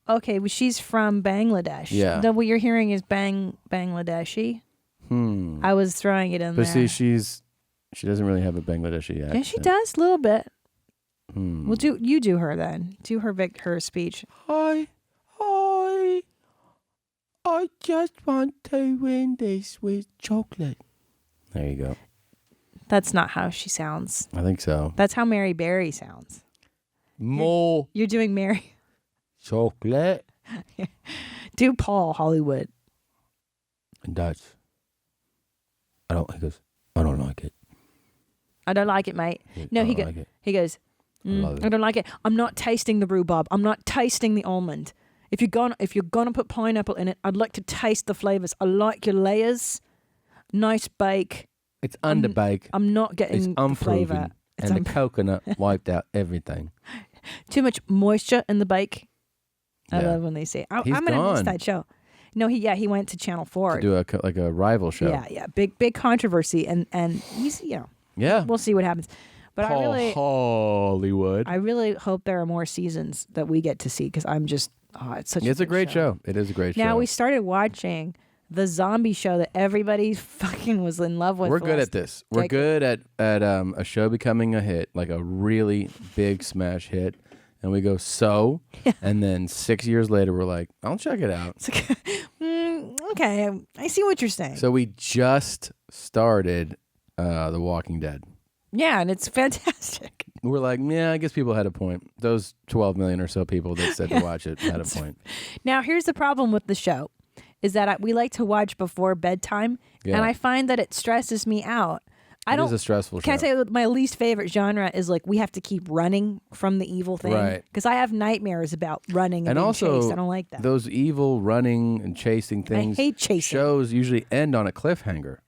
Okay, well, she's from Bangladesh. Yeah. What you're hearing is Bangladeshi. I was throwing it in But there. see, she doesn't really have a Bangladeshi accent. Yeah, she does a little bit. Hmm. Well, do her then. Do her speech. I just want to win this with chocolate. There you go. That's not how she sounds. I think so. That's how Mary Berry sounds. More You're doing Mary. chocolate. Do Paul Hollywood. And Dutch. He goes, I don't like it. I don't like it, mate. No, he goes. He goes. I don't like it. I'm not tasting the rhubarb. I'm not tasting the almond. If you're gonna put pineapple in it, I'd like to taste the flavors. I like your layers. Nice bake. It's underbake. I'm not getting it's the unproven. flavor. And the coconut wiped out everything. Too much moisture in the bike. I Yeah. love when they say, I'm He's going to miss gone. that show. No, he went to Channel 4. To do a rival show. Yeah. Big controversy. And he's, Yeah. we'll see what happens. But Hollywood. I really hope there are more seasons that we get to see because I'm just, it's such It's a a great show. It is a great show. Now we started watching the zombie show that everybody fucking was in love with. We're good at this. We're good at a show becoming a hit, like a really big smash hit. And we go, and then 6 years later, we're like, I'll check it out. Okay, I see what you're saying. So we just started The Walking Dead. Yeah, and it's fantastic. We're like, yeah, I guess people had a point. Those 12 million or so people that said to watch it had a point. Now, here's the problem with the show, is that we like to watch before bedtime, and I find that it stresses me out. It is a stressful show. Can I say my least favorite genre is like we have to keep running from the evil thing? Right. Because I have nightmares about running and being also, chased. I don't like that. Those evil running and chasing things. I hate chasing. Shows usually end on a cliffhanger.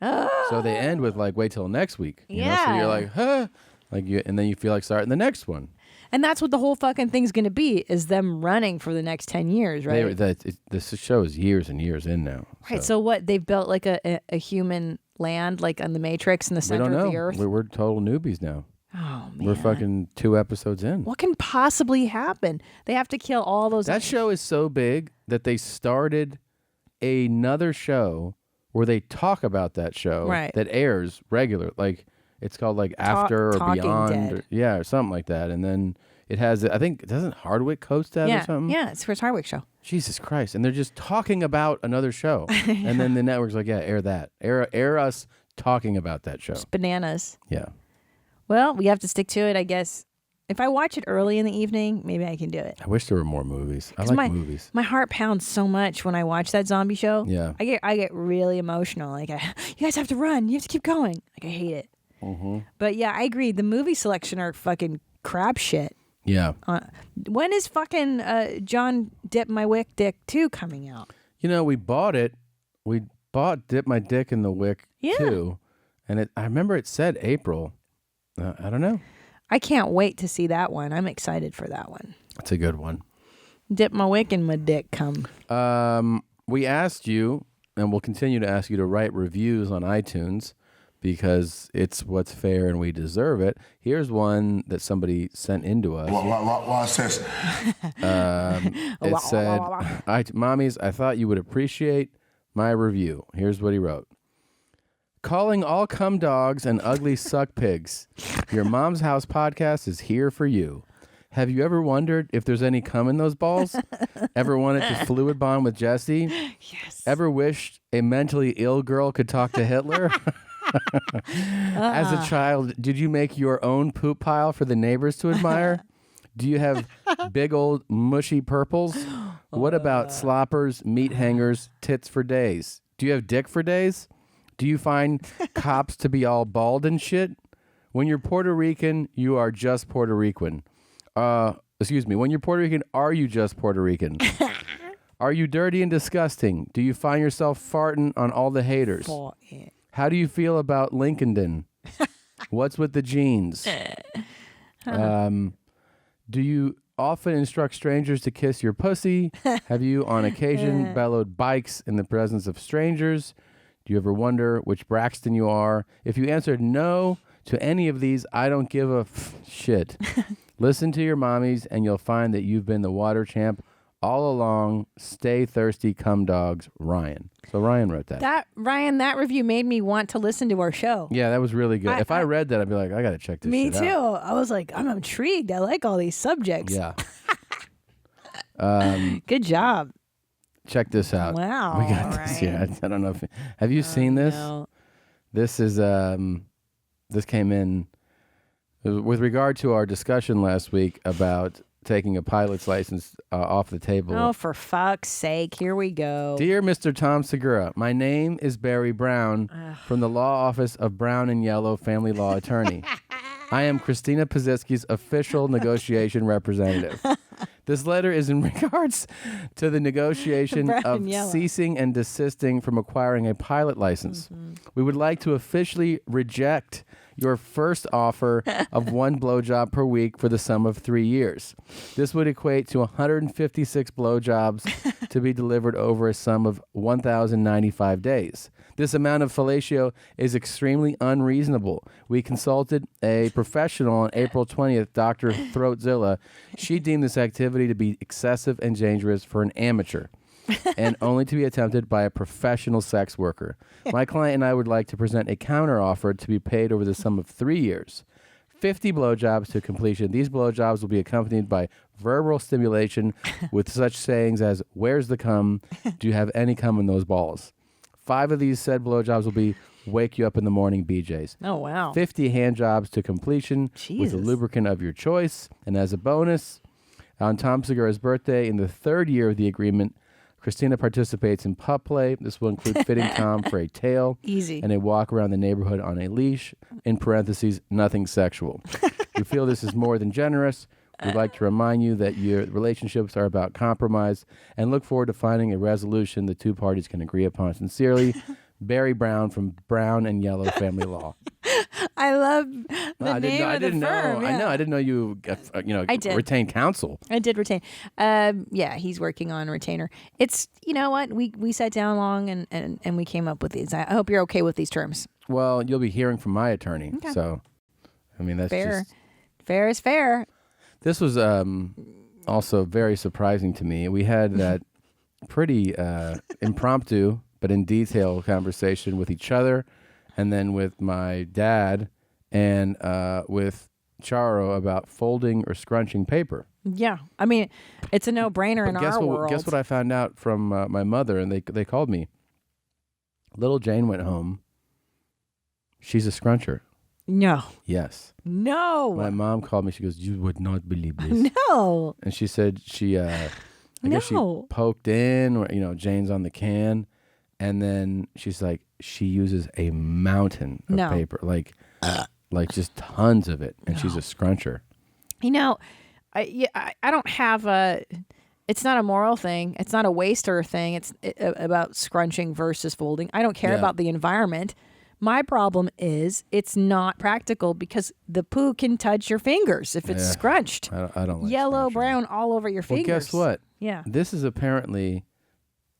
So they end with like, wait till next week. You know? So you're like, huh? And then you feel like starting the next one. And that's what the whole fucking thing's going to be, is them running for the next 10 years, right? This show is years and years in now. Right. So what? They've built like a human land, like on the Matrix in the center of the earth? We're total newbies now. Oh, man. We're fucking 2 episodes in. What can possibly happen? They have to kill all those. That show is so big that they started another show where they talk about that show that airs regular. Like, it's called like After or Talking Beyond. Or something like that. And then it has, I think, doesn't Hardwick host that or something? Yeah, it's Chris Hardwick show. Jesus Christ. And they're just talking about another show. And then the network's like, yeah, air that. Air us talking about that show. It's bananas. Yeah. Well, we have to stick to it, I guess. If I watch it early in the evening, maybe I can do it. I wish there were more movies. I like movies. My heart pounds so much when I watch that zombie show. Yeah. I get really emotional. Like, you guys have to run. You have to keep going. Like, I hate it. Mm-hmm. But yeah, I agree. The movie selection are fucking crap shit. Yeah. When is fucking John Dip My Wick Dick 2 coming out? You know, we bought it. We bought Dip My Dick in the Wick 2. And I remember it said April. I don't know. I can't wait to see that one. I'm excited for that one. That's a good one. Dip my wick and my dick come. We asked you, and we'll continue to ask you to write reviews on iTunes because it's what's fair and we deserve it. Here's one that somebody sent into us. What's this? It said, Mommies, I thought you would appreciate my review. Here's what he wrote. Calling all cum dogs and ugly suck pigs. Your Mom's House podcast is here for you. Have you ever wondered if there's any cum in those balls? Ever wanted to fluid bond with Jesse? Yes. Ever wished a mentally ill girl could talk to Hitler? As a child, did you make your own poop pile for the neighbors to admire? Do you have big old mushy purples? What about sloppers, meat hangers, tits for days? Do you have dick for days? Do you find cops to be all bald and shit? When you're Puerto Rican, you are just Puerto Rican. When you're Puerto Rican, are you just Puerto Rican? Are you dirty and disgusting? Do you find yourself farting on all the haters? How do you feel about Lincoln? What's with the jeans? Do you often instruct strangers to kiss your pussy? Have you, on occasion, bellowed bikes in the presence of strangers? Do you ever wonder which Braxton you are? If you answered no to any of these, I don't give a shit. Listen to your mommies, and you'll find that you've been the water champ all along. Stay thirsty, cum dogs, Ryan. So Ryan wrote that. That review made me want to listen to our show. Yeah, that was really good. If I read that, I'd be like, I got to check this shit out. Me too. I was like, I'm intrigued. I like all these subjects. Yeah. Good job. Check this out. Wow. We got this here. I don't know if have you seen this? No. This is this came in with regard to our discussion last week about taking a pilot's license off the table. Oh, for fuck's sake. Here we go. Dear Mr. Tom Segura, my name is Barry Brown from the Law Office of Brown and Yellow Family Law Attorney. I am Christina Pazitsky's official negotiation representative. This letter is in regards to the negotiation of ceasing and desisting from acquiring a pilot license. We would like to officially reject your first offer of 1 blowjob per week for the sum of 3 years. This would equate to 156 blowjobs to be delivered over a sum of 1,095 days. This amount of fellatio is extremely unreasonable. We consulted a professional on April 20th, Dr. Throatzilla. She deemed this activity to be excessive and dangerous for an amateur and only to be attempted by a professional sex worker. My client and I would like to present a counteroffer to be paid over the sum of 3 years. 50 blowjobs to completion. These blowjobs will be accompanied by verbal stimulation with such sayings as, "Where's the cum? Do you have any cum in those balls?" 5 of these said blowjobs will be wake you up in the morning BJs. Oh, wow. 50 hand jobs to completion with a lubricant of your choice. And as a bonus, on Tom Segura's birthday, in the 3rd year of the agreement, Christina participates in pup play. This will include fitting Tom for a tail. Easy. And a walk around the neighborhood on a leash. In parentheses, nothing sexual. We feel this is more than generous. We'd like to remind you that your relationships are about compromise and look forward to finding a resolution the 2 parties can agree upon. Sincerely, Barry Brown from Brown and Yellow Family Law. I love the name of the firm. I know. I didn't know you I did. retained counsel. I did retain. Yeah, he's working on a retainer. It's, you know what? We sat down long and we came up with these. I hope you're okay with these terms. Well, you'll be hearing from my attorney. Okay. So, I mean, that's fair. just... Fair is fair. This was also very surprising to me. We had that pretty impromptu but in detail conversation with each other, and then with my dad, and with Charo about folding or scrunching paper. Yeah, I mean, it's a no-brainer in our world. Guess what I found out from my mother, and they called me. Little Jane went home. She's a scruncher. No. Yes. No. My mom called me. She goes, "You would not believe this." No. And she said I guess she poked in, or Jane's on the can, and then she's like, she uses a mountain of paper, like just tons of it, and she's a scruncher. I don't have a. It's not a moral thing. It's not a waster thing. It's about scrunching versus folding. I don't care about the environment. My problem is it's not practical because the poo can touch your fingers if it's scrunched. I don't like yellow, brown all over your fingers. Well, guess what? Yeah. This is apparently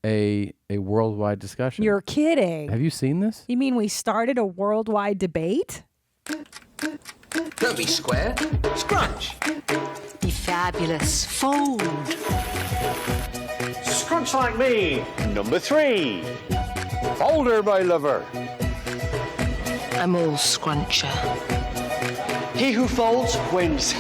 a worldwide discussion. You're kidding. Have you seen this? You mean we started a worldwide debate? Don't be square. Scrunch. Be fabulous. Fold. Scrunch like me. Number 3. Folder, my lover. I'm all scruncher. He who folds wins.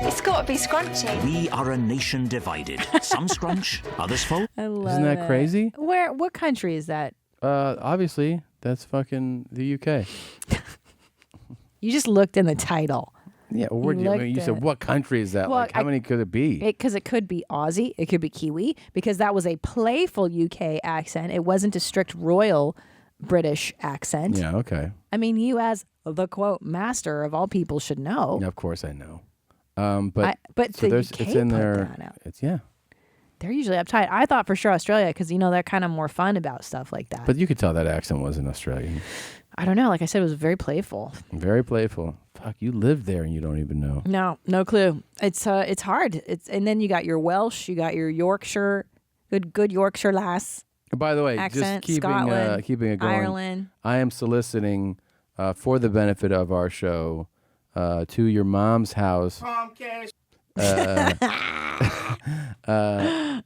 It's got to be scrunchy. We are a nation divided. Some scrunch, others fold. I love Isn't that crazy? What country is that? Obviously, that's fucking the UK. You just looked in the title. Yeah, well, you said, what country is that? Well, how many could it be? Because it could be Aussie, it could be Kiwi, because that was a playful UK accent. It wasn't a strict royal British accent. Yeah, okay. I mean, you as the quote master of all people should know. Yeah, of course I know. But so the it's UK in put there. that out. It's They're usually uptight. I thought for sure Australia because they're kind of more fun about stuff like that. But you could tell that accent wasn't Australian. I don't know. Like I said, it was very playful. Very playful. Fuck, you live there and you don't even know. No clue. It's hard. And then you got your Welsh, you got your Yorkshire, good Yorkshire lass. By the way, accent, just Scotland, keeping it going. Ireland. I am soliciting for the benefit of our show to your mom's house.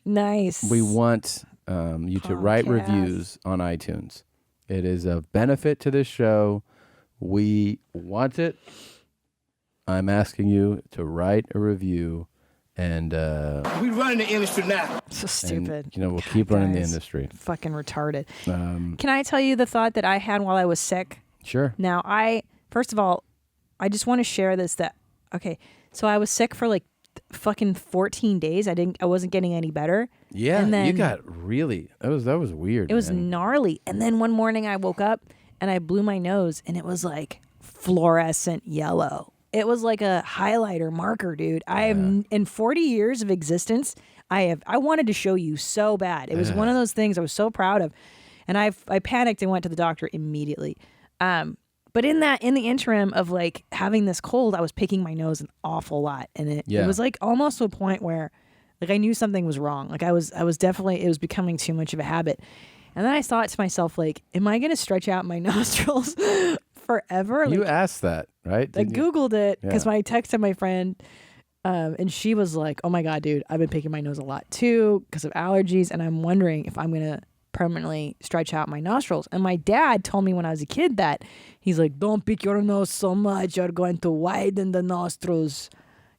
Nice. We want you to write reviews on iTunes. It is of benefit to this show. We want it. I'm asking you to write a review, and we running the industry now. So stupid. And, we'll keep running the industry. Fucking retarded. Can I tell you the thought that I had while I was sick? Sure. Now, first of all, I just want to share this so I was sick for like fucking 14 days. I wasn't getting any better. Yeah, and then you got really, that was weird. It was gnarly. And then one morning I woke up and I blew my nose and it was like fluorescent yellow. It was like a highlighter marker, dude. I have in 40 years of existence, I wanted to show you so bad. It was one of those things I was so proud of. And I panicked and went to the doctor immediately. But in the interim of like having this cold, I was picking my nose an awful lot, and it was like almost to a point where like I knew something was wrong. Like I was definitely, it was becoming too much of a habit. And then I thought to myself, like, am I going to stretch out my nostrils forever? Like, you asked that, right? I Googled it because I texted my friend, and she was like, oh my God, dude, I've been picking my nose a lot too because of allergies, and I'm wondering if I'm going to permanently stretch out my nostrils. And my dad told me when I was a kid that he's like, don't pick your nose so much, you're going to widen the nostrils.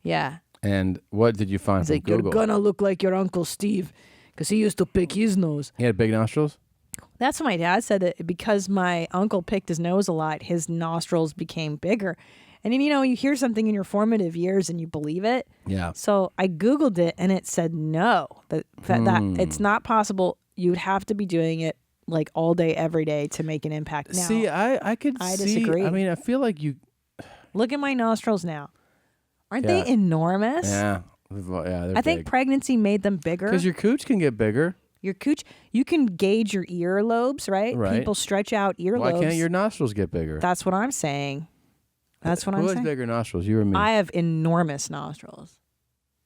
Yeah. And what did you find He's from like, Google? you're gonna look like your Uncle Steve because he used to pick his nose. He had big nostrils? That's what my dad said, that because my uncle picked his nose a lot, his nostrils became bigger. And then, you know, you hear something in your formative years and you believe it. Yeah. So I Googled it and it said no, that it's not possible. You'd have to be doing it like all day, every day to make an impact. Now, see, I disagree. I mean, I feel like you... Look at my nostrils now. Aren't they enormous? Yeah. They're I think big. pregnancy made them bigger. Because your cooch can get bigger. Your cooch, you can gauge your earlobes, right? Right. People stretch out earlobes. Why can't your nostrils get bigger? That's what I'm saying. That's what I'm Who saying. has bigger nostrils, you or me? I have enormous nostrils.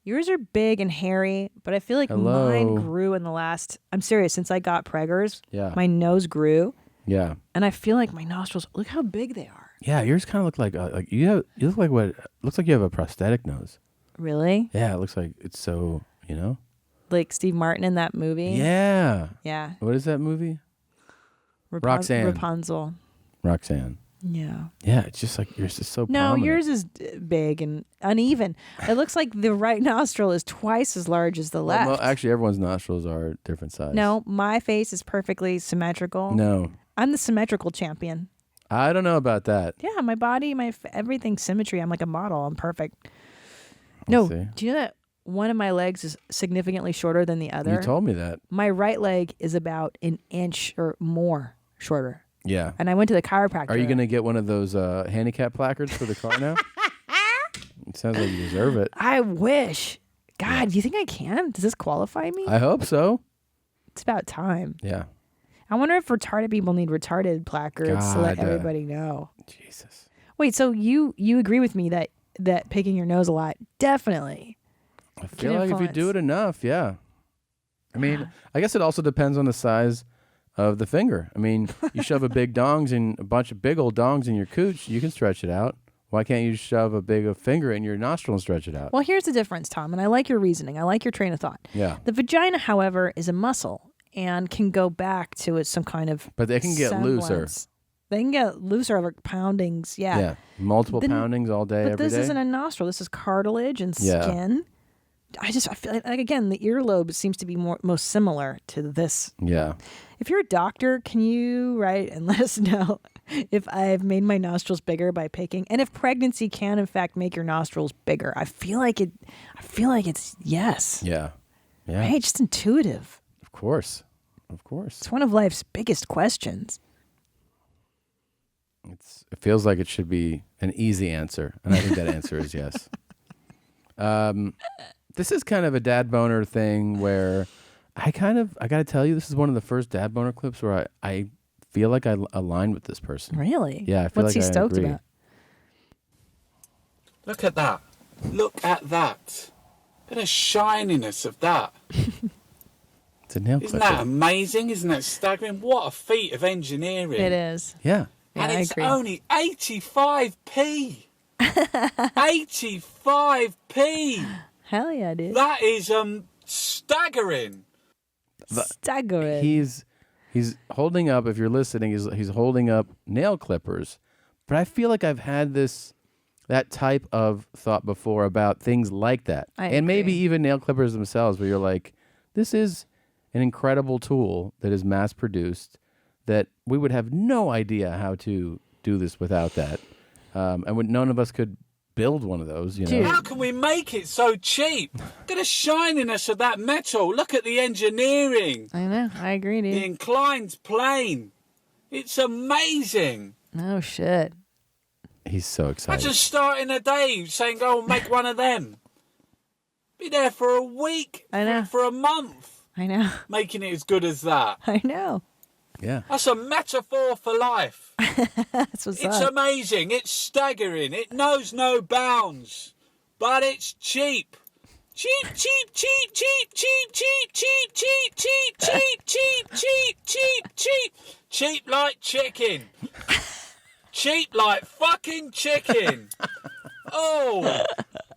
Yours are big and hairy, but I feel like Hello. mine grew in the last, I'm serious, since I got preggers, Yeah. my nose grew. Yeah. And I feel like my nostrils, look how big they are. Yeah, yours kind of look like you look like what looks like you have a prosthetic nose. Really? Yeah, it looks like it's so, you know? Like Steve Martin in that movie? Yeah. Yeah. What is that movie? Roxanne. Rapunzel. Roxanne. Yeah. Yeah, it's just like yours is so No, prominent. yours is big and uneven. It looks like the right nostril is twice as large as the left. Well, actually, everyone's nostrils are different size. No, my face is perfectly symmetrical. No. I'm the symmetrical champion. I don't know about that. Yeah, my body, everything's symmetry. I'm like a model. I'm perfect. No, see. do you know that one of my legs is significantly shorter than the other? You told me that. My right leg is about an inch or more shorter. Yeah. And I went to the chiropractor. Are you going to get one of those handicap placards for the car now? It sounds like you deserve it. I wish. God, do you think I can? Does this qualify me? I hope so. It's about time. Yeah. I wonder if retarded people need retarded placards to let God, everybody know. Jesus. Wait, so you agree with me that picking your nose a lot definitely I feel like if you do it enough, yeah. I mean, I guess it also depends on the size of the finger. I mean, you shove a big a bunch of big old dongs in your cooch, you can stretch it out. Why can't you shove a big finger in your nostril and stretch it out? Well, here's the difference, Tom, and I like your reasoning. I like your train of thought. Yeah. The vagina, however, is a muscle and can go back to some kind of But they can get looser. semblance. They can get looser over poundings, yeah. Yeah. Multiple poundings all day, But every this day. isn't a nostril. This is cartilage and Yeah. skin. I feel like again, the earlobe seems to be most similar to this. Yeah. If you're a doctor, can you write and let us know if I've made my nostrils bigger by picking, and if pregnancy can in fact make your nostrils bigger? I feel like it's yes. Yeah. Yeah. Right? Just intuitive. Of course. Of course. It's one of life's biggest questions. It feels like it should be an easy answer, and I think that answer is yes. This is kind of a dad boner thing where I got to tell you, this is one of the first dad boner clips where I feel like I align with this person. Really? Yeah, I feel What's like he I stoked agree. about? Look at that. Look at that. Look at the shininess of that. It's a nail Isn't clipper. that amazing? Isn't that staggering? What a feat of engineering. It is. Yeah. And I it's agree. only 85p. 85p. Hell yeah, dude. That is staggering. Staggering. He's holding up, if you're listening, he's holding up nail clippers. But I feel like I've had that type of thought before about things like that. And maybe even nail clippers themselves, where you're like, this is an incredible tool that is mass produced that we would have no idea how to do this without that. And none of us could build one of those, you know. How can we make it so cheap? Look at the shininess of that metal. Look at the engineering. I know. I agree, dude. The inclined plane. It's amazing. Oh, shit. He's so excited. Imagine starting a day saying, go and make one of them. Be there for a week. I know. For a month. I know. Making it as good as that. I know. Yeah. That's a metaphor for life. That's what's It's up. amazing. It's staggering. It knows no bounds. But it's cheap. Cheap, cheap, cheap, cheap, cheap, cheap, cheap, cheap, cheap, cheap, cheap, cheap, cheap, cheap. Cheap like chicken. Cheap like fucking chicken. Oh.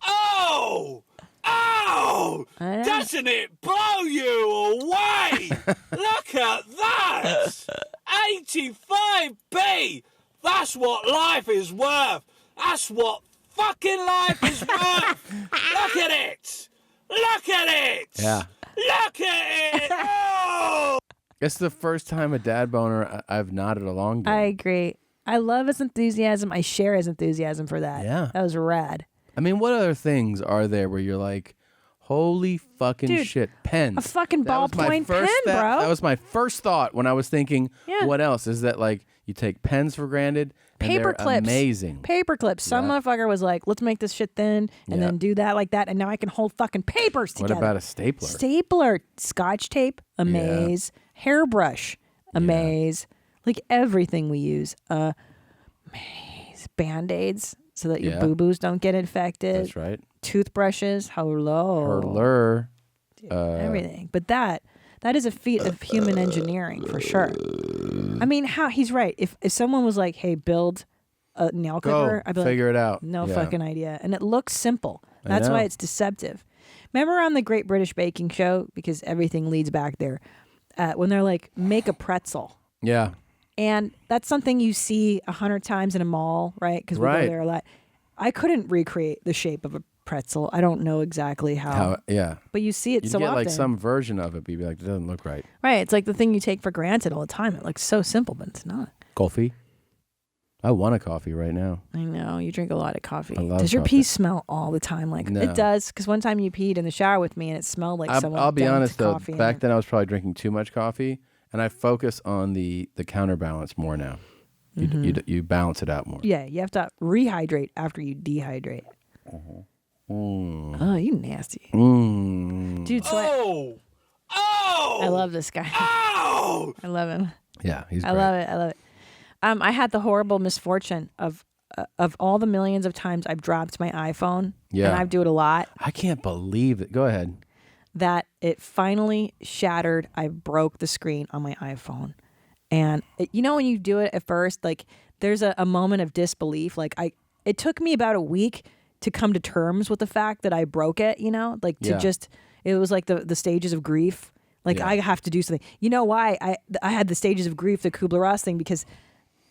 Oh. Oh! Doesn't it blow you away? Look at that! 85p! That's what life is worth! That's what fucking life is worth! Look at it! Look at it! Yeah. Look at it! Oh! It's the first time a dad boner I've nodded along to. I agree. I love his enthusiasm. I share his enthusiasm for that. Yeah. That was rad. I mean, what other things are there where you're like, holy fucking Dude, shit, pens. a fucking That was my ballpoint first pen, bro. That was my first thought when I was thinking, Yeah. what else? Is that like you take pens for granted and Paper they're clips. amazing. Paper clips. Some Yeah. motherfucker was like, let's make this shit thin and Yeah. then do that like that. And now I can hold fucking papers What together. about a stapler? Stapler, Scotch tape, amaze, hairbrush, amaze, like everything we use, amaze, Band-Aids so that your Yeah. boo-boos don't get infected. That's right. Toothbrushes, hello. Hurler. Everything. But that is a feat of human engineering for sure. I mean, he's right. If someone was like, hey, build a nail Go, clipper, I'd be figure like, it out. No Yeah. fucking idea. And it looks simple. I That's know. why it's deceptive. Remember on the Great British Baking Show, because everything leads back there, when they're like, make a pretzel. Yeah. And that's something you see 100 times in a mall, right? Because we Right. go there a lot. I couldn't recreate the shape of a pretzel. I don't know exactly how. Yeah. But you see it You'd so get often. like some version of it, but you'd be like, it doesn't look right. Right. It's like the thing you take for granted all the time. It looks so simple, but it's not. Coffee. I want a coffee right now. I know. You drink a lot of coffee. I love Does your coffee. pee smell all the time? Like No. it does. Because one time you peed in the shower with me and it smelled like someone I'll be dumped honest though, coffee in back it. then I was probably drinking too much coffee, and I focus on the counterbalance more now. You balance it out more. Yeah. You have to rehydrate after you dehydrate. Oh, you nasty. Dude, so I love this guy. I love him. Yeah, he's I love it. I love it. I had the horrible misfortune of all the millions of times I've dropped my iPhone, Yeah. and I do it a lot, I can't believe it. Go ahead. that it finally shattered. I broke the screen on my iPhone. And you know when you do it at first, like there's a moment of disbelief. Like it took me about a week to come to terms with the fact that I broke it, you know? Like to Yeah. it was like the stages of grief. Like Yeah. I have to do something. You know why I had the stages of grief, the Kubler-Ross thing, because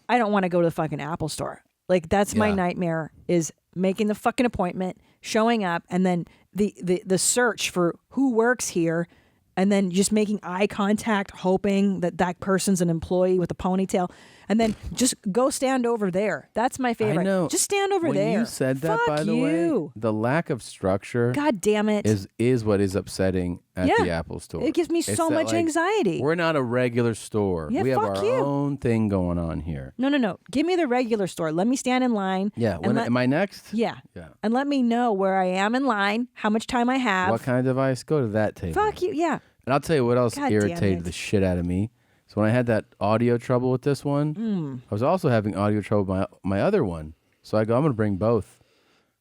I don't want to go to the fucking Apple store. Like that's my Yeah. nightmare, is making the fucking appointment, showing up, and then the search for who works here, and then just making eye contact, hoping that person's an employee with a ponytail, and then just go stand over there. That's my favorite. I know. Just stand over when there. you said that, Fuck by the way, you. the lack of structure God damn it. is what is upsetting at Yeah. the Apple store. It gives me It's so that, much like, anxiety. We're not a regular store. Yeah, we have fuck our you. own thing going on here. No. Give me the regular store. Let me stand in line. Yeah. and When let- am I next? Yeah. Yeah. And let me know where I am in line, how much time I have. What kind of device? Go to that table. Fuck you. Yeah. And I'll tell you what else God damn irritated it. the shit out of me. So when I had that audio trouble with this one, Mm. I was also having audio trouble with my other one. So I go, I'm going to bring both.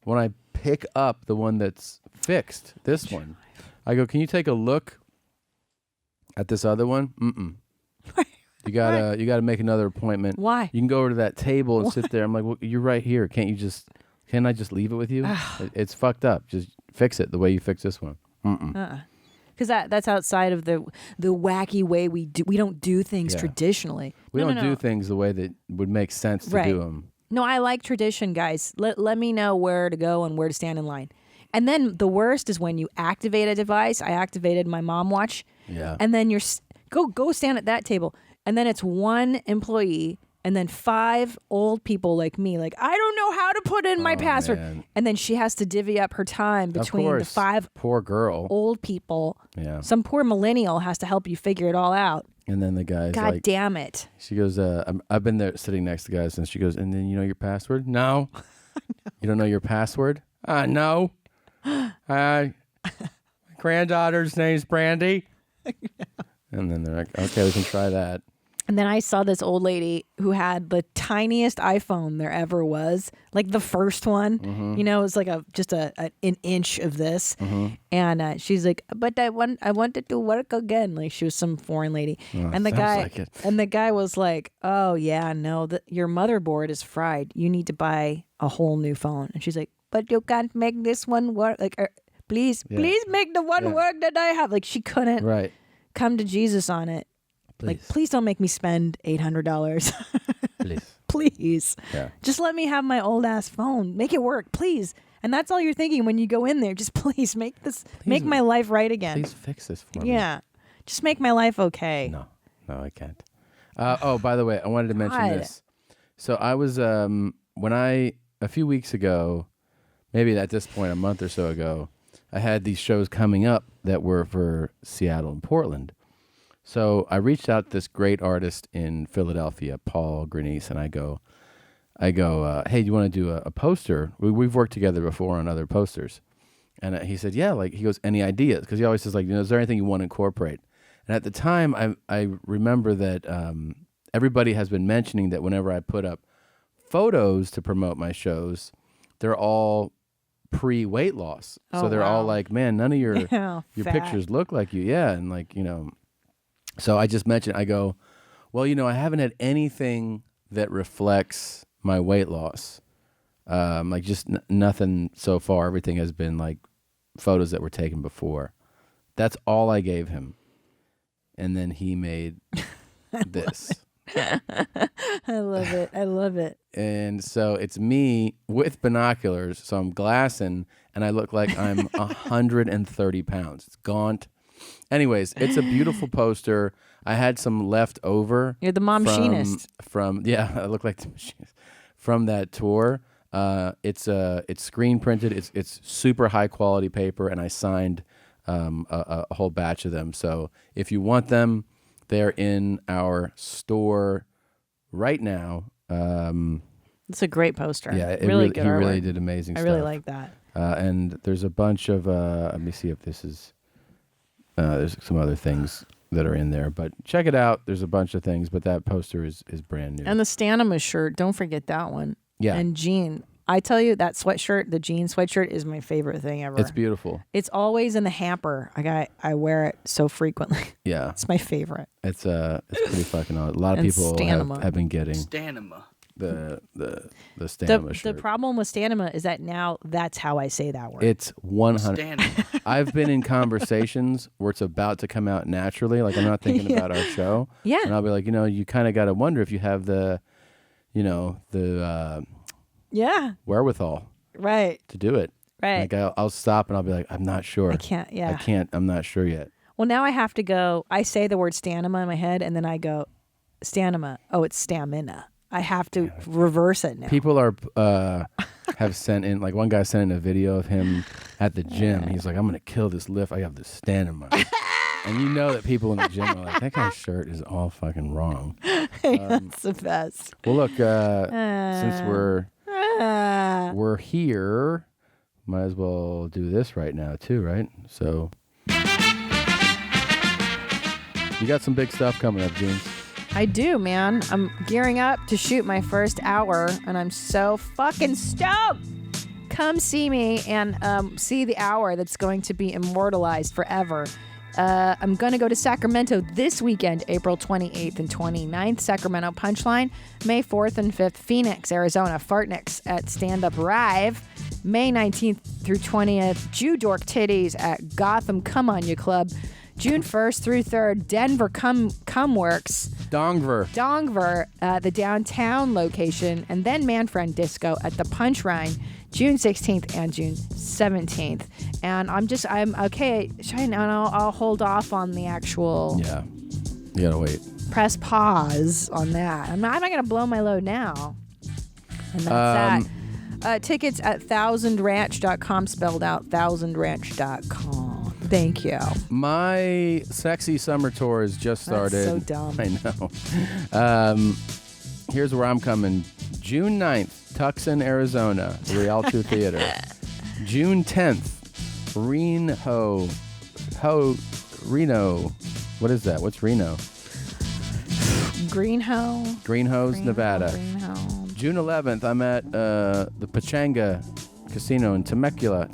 When I pick up the one that's fixed, this one, I go, can you take a look at this other one? Mm-mm. You gotta make another appointment. Why? You can go over to that table and sit there. I'm like, well, you're right here. Can't I just leave it with you? It's fucked up. Just fix it the way you fix this one. Mm-mm. Because that's outside of the wacky way we do. We don't do things Yeah. traditionally. We No, don't no, do no. things the way that would make sense to Right. do them. No, I like tradition, guys. Let me know where to go and where to stand in line. And then the worst is when you activate a device. I activated my mom watch. Yeah. And then go stand at that table. And then it's one employee and then 5 old people like me. Like, I don't know how to put in my password. man. And then she has to divvy up her time between the course. 5 Poor girl. old people. Yeah. Some poor millennial has to help you figure it all out. And then the guy's God like, damn it. she goes, I've been there sitting next to guys, and she goes, and then you know your password? No. You don't know your password? No. My granddaughter's name's Brandy. And then they're like, okay, we can try that. And then I saw this old lady who had the tiniest iPhone there ever was, like the first one. You know, it was like just an inch of this. And she's like, "But I wanted to work again." Like she was some foreign lady. And the guy was like, "Oh yeah, no, your motherboard is fried. You need to buy a whole new phone." And she's like, "But you can't make this one work. Like, please make the one work that I have." Like she couldn't come to Jesus on it. Please. Like, please don't make me spend $800. Please. Please. Yeah. Just let me have my old ass phone. Make it work, please. And that's all you're thinking when you go in there. Just please make my life right again. Please fix this for me. Yeah. Just make my life okay. No, I can't. By the way, I wanted to mention this. So I was, a few weeks ago, maybe at this point, a month or so ago, I had these shows coming up that were for Seattle and Portland. So I reached out to this great artist in Philadelphia, Paul Grenice, and I go, hey, do you want to do a poster? We've worked together before on other posters. And he said, yeah, like, he goes, any ideas? Because he always says, like, is there anything you want to incorporate? And at the time, I remember that everybody has been mentioning that whenever I put up photos to promote my shows, they're all pre-weight loss. So they're all like, man, none of your pictures look like you. Yeah, and like, so I just mentioned, I go, well, I haven't had anything that reflects my weight loss. Like just nothing so far. Everything has been like photos that were taken before. That's all I gave him. And then he made this. I love it. I love it. And so it's me with binoculars. So I'm glassing and I look like I'm 130 pounds. It's gaunt. Anyways, it's a beautiful poster. I had some left over. You're the mom machinist. I look like the machinist from that tour. It's screen printed. It's super high quality paper, and I signed a whole batch of them. So if you want them, they're in our store right now. It's a great poster. Yeah, really good. He really did amazing stuff. I really like that. And there's a bunch of. Let me see if this is. There's some other things that are in there, but check it out. There's a bunch of things, but that poster is brand new. And the Stanima shirt, don't forget that one. Yeah. And jean. I tell you, that sweatshirt, the jean sweatshirt, is my favorite thing ever. It's beautiful. It's always in the hamper. I wear it so frequently. Yeah. It's my favorite. It's pretty fucking odd. A lot of people have been getting Stanima. The Stanima shirt. The problem with Stanima is that now that's how I say that word. It's 100. I've been in conversations where it's about to come out naturally. Like I'm not thinking about our show. Yeah. And I'll be like, you kind of got to wonder if you have the wherewithal. Right. To do it. Right. Like I'll stop and I'll be like, I'm not sure. I can't. Yeah. I'm not sure yet. Well, now I have to go. I say the word Stanima in my head, and then I go, Stanima. Oh, it's stamina. I have to reverse it now. People have sent in, like one guy sent in a video of him at the gym. He's like, I'm going to kill this lift. I have this stamina. And that people in the gym are like, that guy's shirt is all fucking wrong. That's the best. Well, look, since we're here, might as well do this right now too, right? So you got some big stuff coming up, Jeans. I do, man. I'm gearing up to shoot my first hour, and I'm so fucking stoked. Come see me and see the hour that's going to be immortalized forever. I'm going to go to Sacramento this weekend, April 28th and 29th, Sacramento Punchline. May 4th and 5th, Phoenix, Arizona, Fartniks at Stand Up Rive. May 19th through 20th, Jew Dork Titties at Gotham Come On Ya Club. June 1st through 3rd, Denver Cumworks. Dongver, the downtown location. And then Manfriend Disco at the Punch Rhine, June 16th and June 17th. And I'm okay. And I'll hold off on the actual. Yeah. You gotta wait. Press pause on that. I'm not going to blow my load now. And that's that. Tickets at thousandranch.com, spelled out thousandranch.com. Thank you. My sexy summer tour has just started. That's so dumb. I know. Here's where I'm coming. June 9th, Tucson, Arizona, Rialto Theater. June 10th, Reno. What is that? What's Reno? Greenhose, Nevada. June 11th, I'm at the Pachanga Casino in Temecula,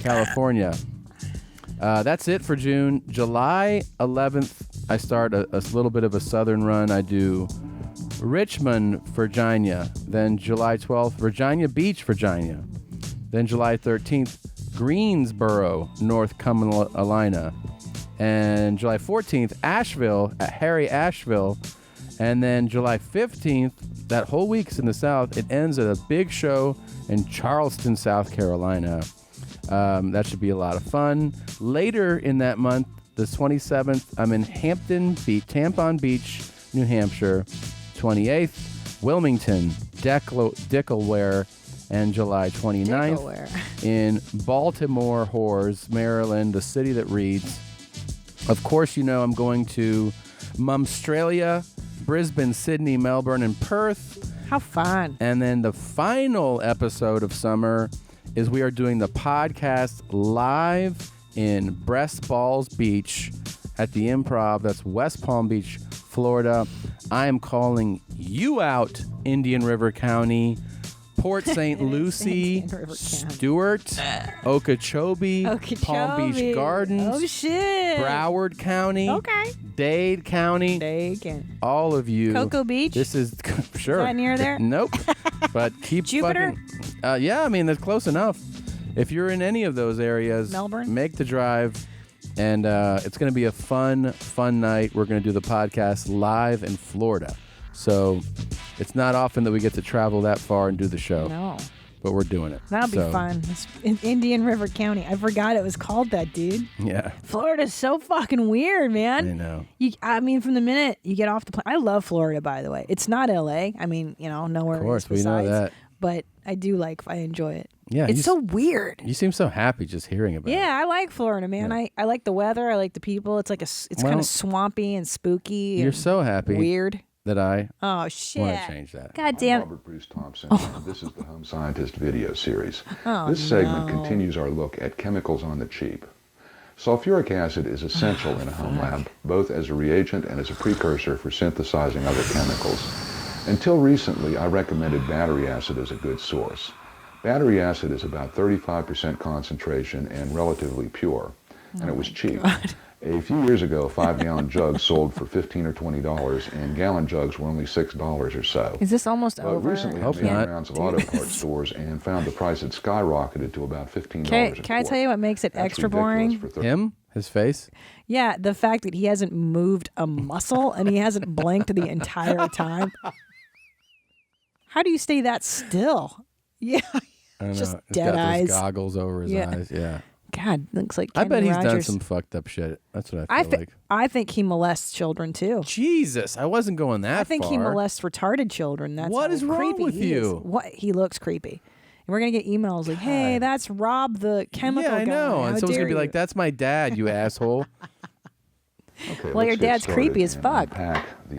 California. That's it for June. July 11th, I start a little bit of a southern run. I do Richmond, Virginia. Then July 12th, Virginia Beach, Virginia. Then July 13th, Greensboro, North Carolina. And July 14th, Asheville, at Harry Asheville. And then July 15th, that whole week's in the South. It ends at a big show in Charleston, South Carolina. That should be a lot of fun. Later in that month, the 27th, I'm in Tampon Beach, New Hampshire. 28th, Wilmington, Delaware, and July 29th in Baltimore, Maryland, the city that reads. Of course, you know I'm going to Mumstralia, Brisbane, Sydney, Melbourne, and Perth. How fun. And then the final episode of summer is we are doing the podcast live in Breast Balls Beach at the Improv. That's West Palm Beach, Florida. I am calling you out, Indian River County, Port St. Lucie, Stewart, Okeechobee, Palm Beach Gardens, oh shit, Broward County, okay, Dade County, all of you. Cocoa Beach. This is sure. Is that near there? Nope. But keep Jupiter. Fucking. Yeah, I mean that's close enough. If you're in any of those areas, Melbourne, make the drive. And it's going to be a fun night. We're going to do the podcast live in Florida. So it's not often that we get to travel that far and do the show. No. But we're doing it. That'll be fun. It's in Indian River County. I forgot it was called that, dude. Yeah. Florida's so fucking weird, man. I know. I mean, from the minute you get off the plane. I love Florida, by the way. It's not L.A. I mean, nowhere. Of course, we know that. But I enjoy it. Yeah, it's so weird. You seem so happy just hearing about it. Yeah, I like Florida, man. Yeah. I like the weather. I like the people. It's kind of swampy and spooky. You're so happy. Weird. That I want to change that. God damn. I'm Robert Bruce Thompson. This is the Home Scientist video series. This segment continues our look at chemicals on the cheap. Sulfuric acid is essential in a home lab, both as a reagent and as a precursor for synthesizing other chemicals. Until recently, I recommended battery acid as a good source. Battery acid is about 35% concentration and relatively pure, and it was cheap. A few years ago, 5-gallon jugs sold for $15 or $20, and gallon jugs were only $6 or so. Is this almost over? But recently, I made rounds of auto parts stores and found the price had skyrocketed to about $15 a quart. Can I tell you what makes it extra boring? Him? His face? Yeah, the fact that he hasn't moved a muscle and he hasn't blinked the entire time. How do you stay that still? Yeah. I don't just know. Dead got eyes. Those goggles over his eyes. Yeah. God, looks like Kenny I bet he's Rogers. done Some fucked up shit. That's what I feel like. I think he molests children too. Jesus, I wasn't going that far. I think he molests retarded children. That's what is wrong creepy with you? What he looks creepy. And we're gonna get emails like, "Hey, that's Rob the chemical guy." Yeah, I know. How And someone's gonna be dare like, "That's my dad, you asshole." Okay, well, your dad's creepy as fuck.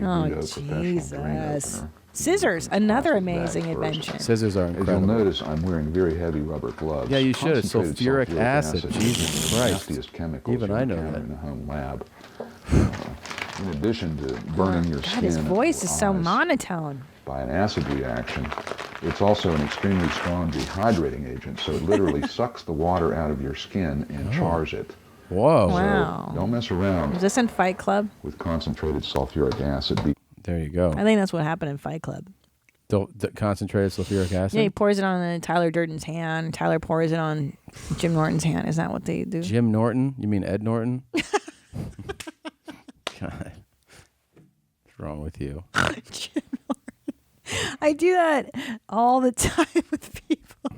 Oh, Jesus. Scissors, another amazing invention. Scissors are incredible. As you'll notice, I'm wearing very heavy rubber gloves. Yeah, you should. It's sulfuric acid. Jesus Christ. Nastiest chemicals Even I know encounter that. in a home lab. In addition to burning your skin, God, his voice is so eyes monotone. by an acid reaction, it's also an extremely strong dehydrating agent. So it literally sucks the water out of your skin and chars it. Whoa! Wow. So don't mess around. Is this in Fight Club? With concentrated sulfuric acid. There you go. I think that's what happened in Fight Club. The concentrated sulfuric acid? Yeah, he pours it on Tyler Durden's hand. Tyler pours it on Jim Norton's hand. Is that what they do? Jim Norton? You mean Ed Norton? God. What's wrong with you? Jim Norton. I do that all the time with people.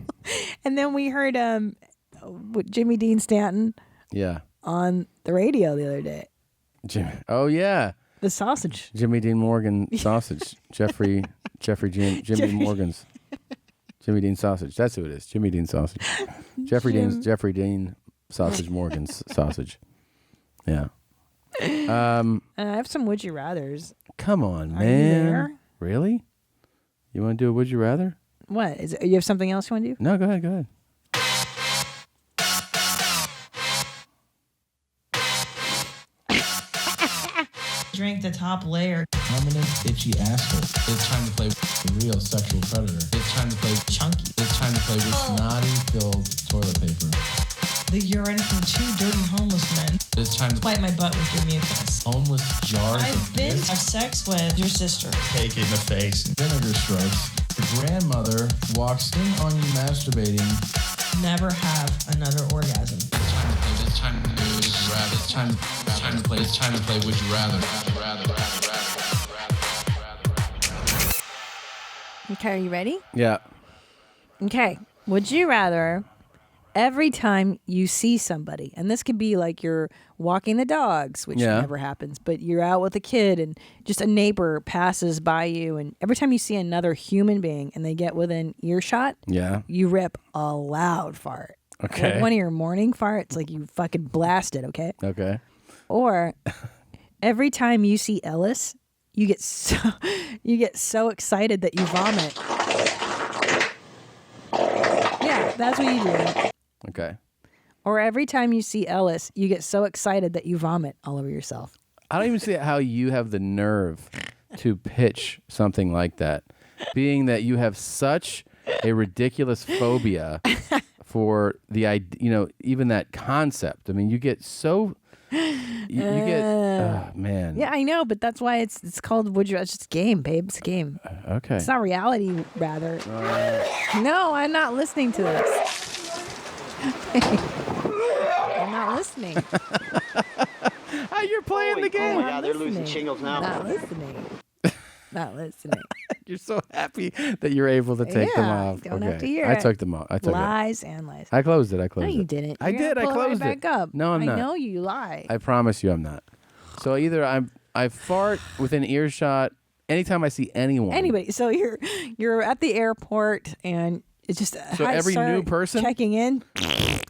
And then we heard Jimmy Dean Stanton on the radio the other day. Oh, yeah. The sausage. Jimmy Dean Morgan sausage. Jimmy Morgan's. Jimmy Dean sausage. That's who it is. Jimmy Dean sausage. Jeffrey Dean sausage Morgan's sausage. Yeah. I have some would you rathers. Come on, Are man. you there? Really? You want to do a would you rather? What? You have something else you want to do? No, go ahead. drink the top layer. Prominent itchy asshole. It's time to play the real sexual predator. It's time to play chunky. It's time to play with snotty-filled toilet paper. The urine from 2 dirty homeless men. It's time to wipe my butt with your mucus. Homeless jars. I've been to have sex with your sister. Cake in the face. Vinegar strokes. The grandmother walks in on you masturbating. Never have another orgasm. It's time to play. It's time to play. It's time to play. Would you rather? Okay, are you ready? Yeah. Okay. Would you rather every time you see somebody, and this could be like you're walking the dogs, which never happens, but you're out with a kid and just a neighbor passes by you, and every time you see another human being and they get within earshot, you rip a loud fart. Okay. Like one of your morning farts, like you fucking blast it, okay? Okay. Or every time you see Ellis, you get so excited that you vomit. Yeah, that's what you do. Okay. Or every time you see Ellis, you get so excited that you vomit all over yourself. I don't even see how you have the nerve to pitch something like that, being that you have such a ridiculous phobia for the idea, even that concept. I mean, you get so you get oh man. Yeah, I know, but that's why it's called Would You Rather. It's just a game, babe. It's a game. Okay. It's not reality, rather. No, I'm not listening to this. I'm not listening. You're playing the game. Oh my God, they're losing shingles now. Not listening. Not listening. You're so happy that you're able to take them off. Don't have to hear I it. took them off. I took lies and lies. I closed it. No, you didn't. I You're did. gonna I pull it closed right back up. No, I'm not. I know you lie. I promise you I'm not. So either I fart within earshot anytime I see anyone. Anybody. So you're at the airport and it's just So every new person? checking in.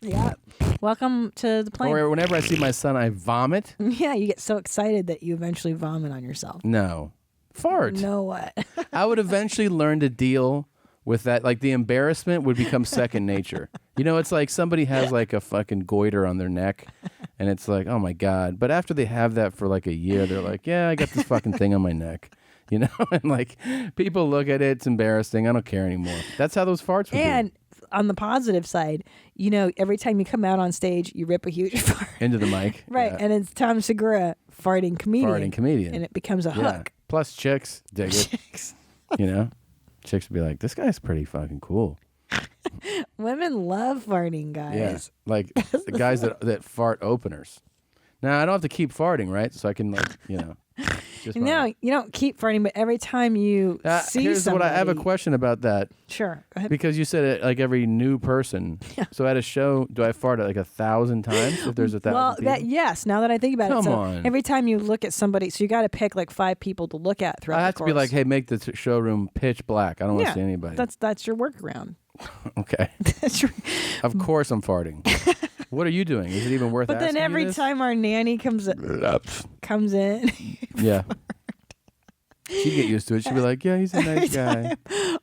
Yeah. Welcome to the plane. Or whenever I see my son, I vomit. Yeah, you get so excited that you eventually vomit on yourself. No. Fart. No what? I would eventually learn to deal with that. Like the embarrassment would become second nature. It's like somebody has like a fucking goiter on their neck and it's like, oh my God. But after they have that for like a year, they're like, yeah, I got this fucking thing on my neck. And like people look at it, it's embarrassing. I don't care anymore. That's how those farts would And on the positive side, every time you come out on stage, you rip a huge fart. Into the mic. Right. Yeah. And it's Tom Segura, farting comedian. Farting comedian. And it becomes a Yeah. hook. Plus chicks dig it. Chicks would be like, this guy's pretty fucking cool. Women love farting guys. Yeah. Like the guys that fart openers. Now I don't have to keep farting, right? So I can just No, you don't keep farting, but every time you see here's somebody. what I have a question about that. Sure. Go ahead. Because you said it like every new person. Yeah. So at a show, do I fart it like 1,000 times if there's 1,000 people? Yes. Now that I think about Come it, on. Every time you look at somebody, so you got to pick like 5 people to look at throughout. I have the to be course. like, hey, make the showroom pitch black. I don't want to see anybody. That's your workaround. Okay. Of course I'm farting. What are you doing? Is it even worth But asking then every you this? time our nanny comes in, Yeah. She'd get used to it. She'd be like, yeah, he's a nice guy.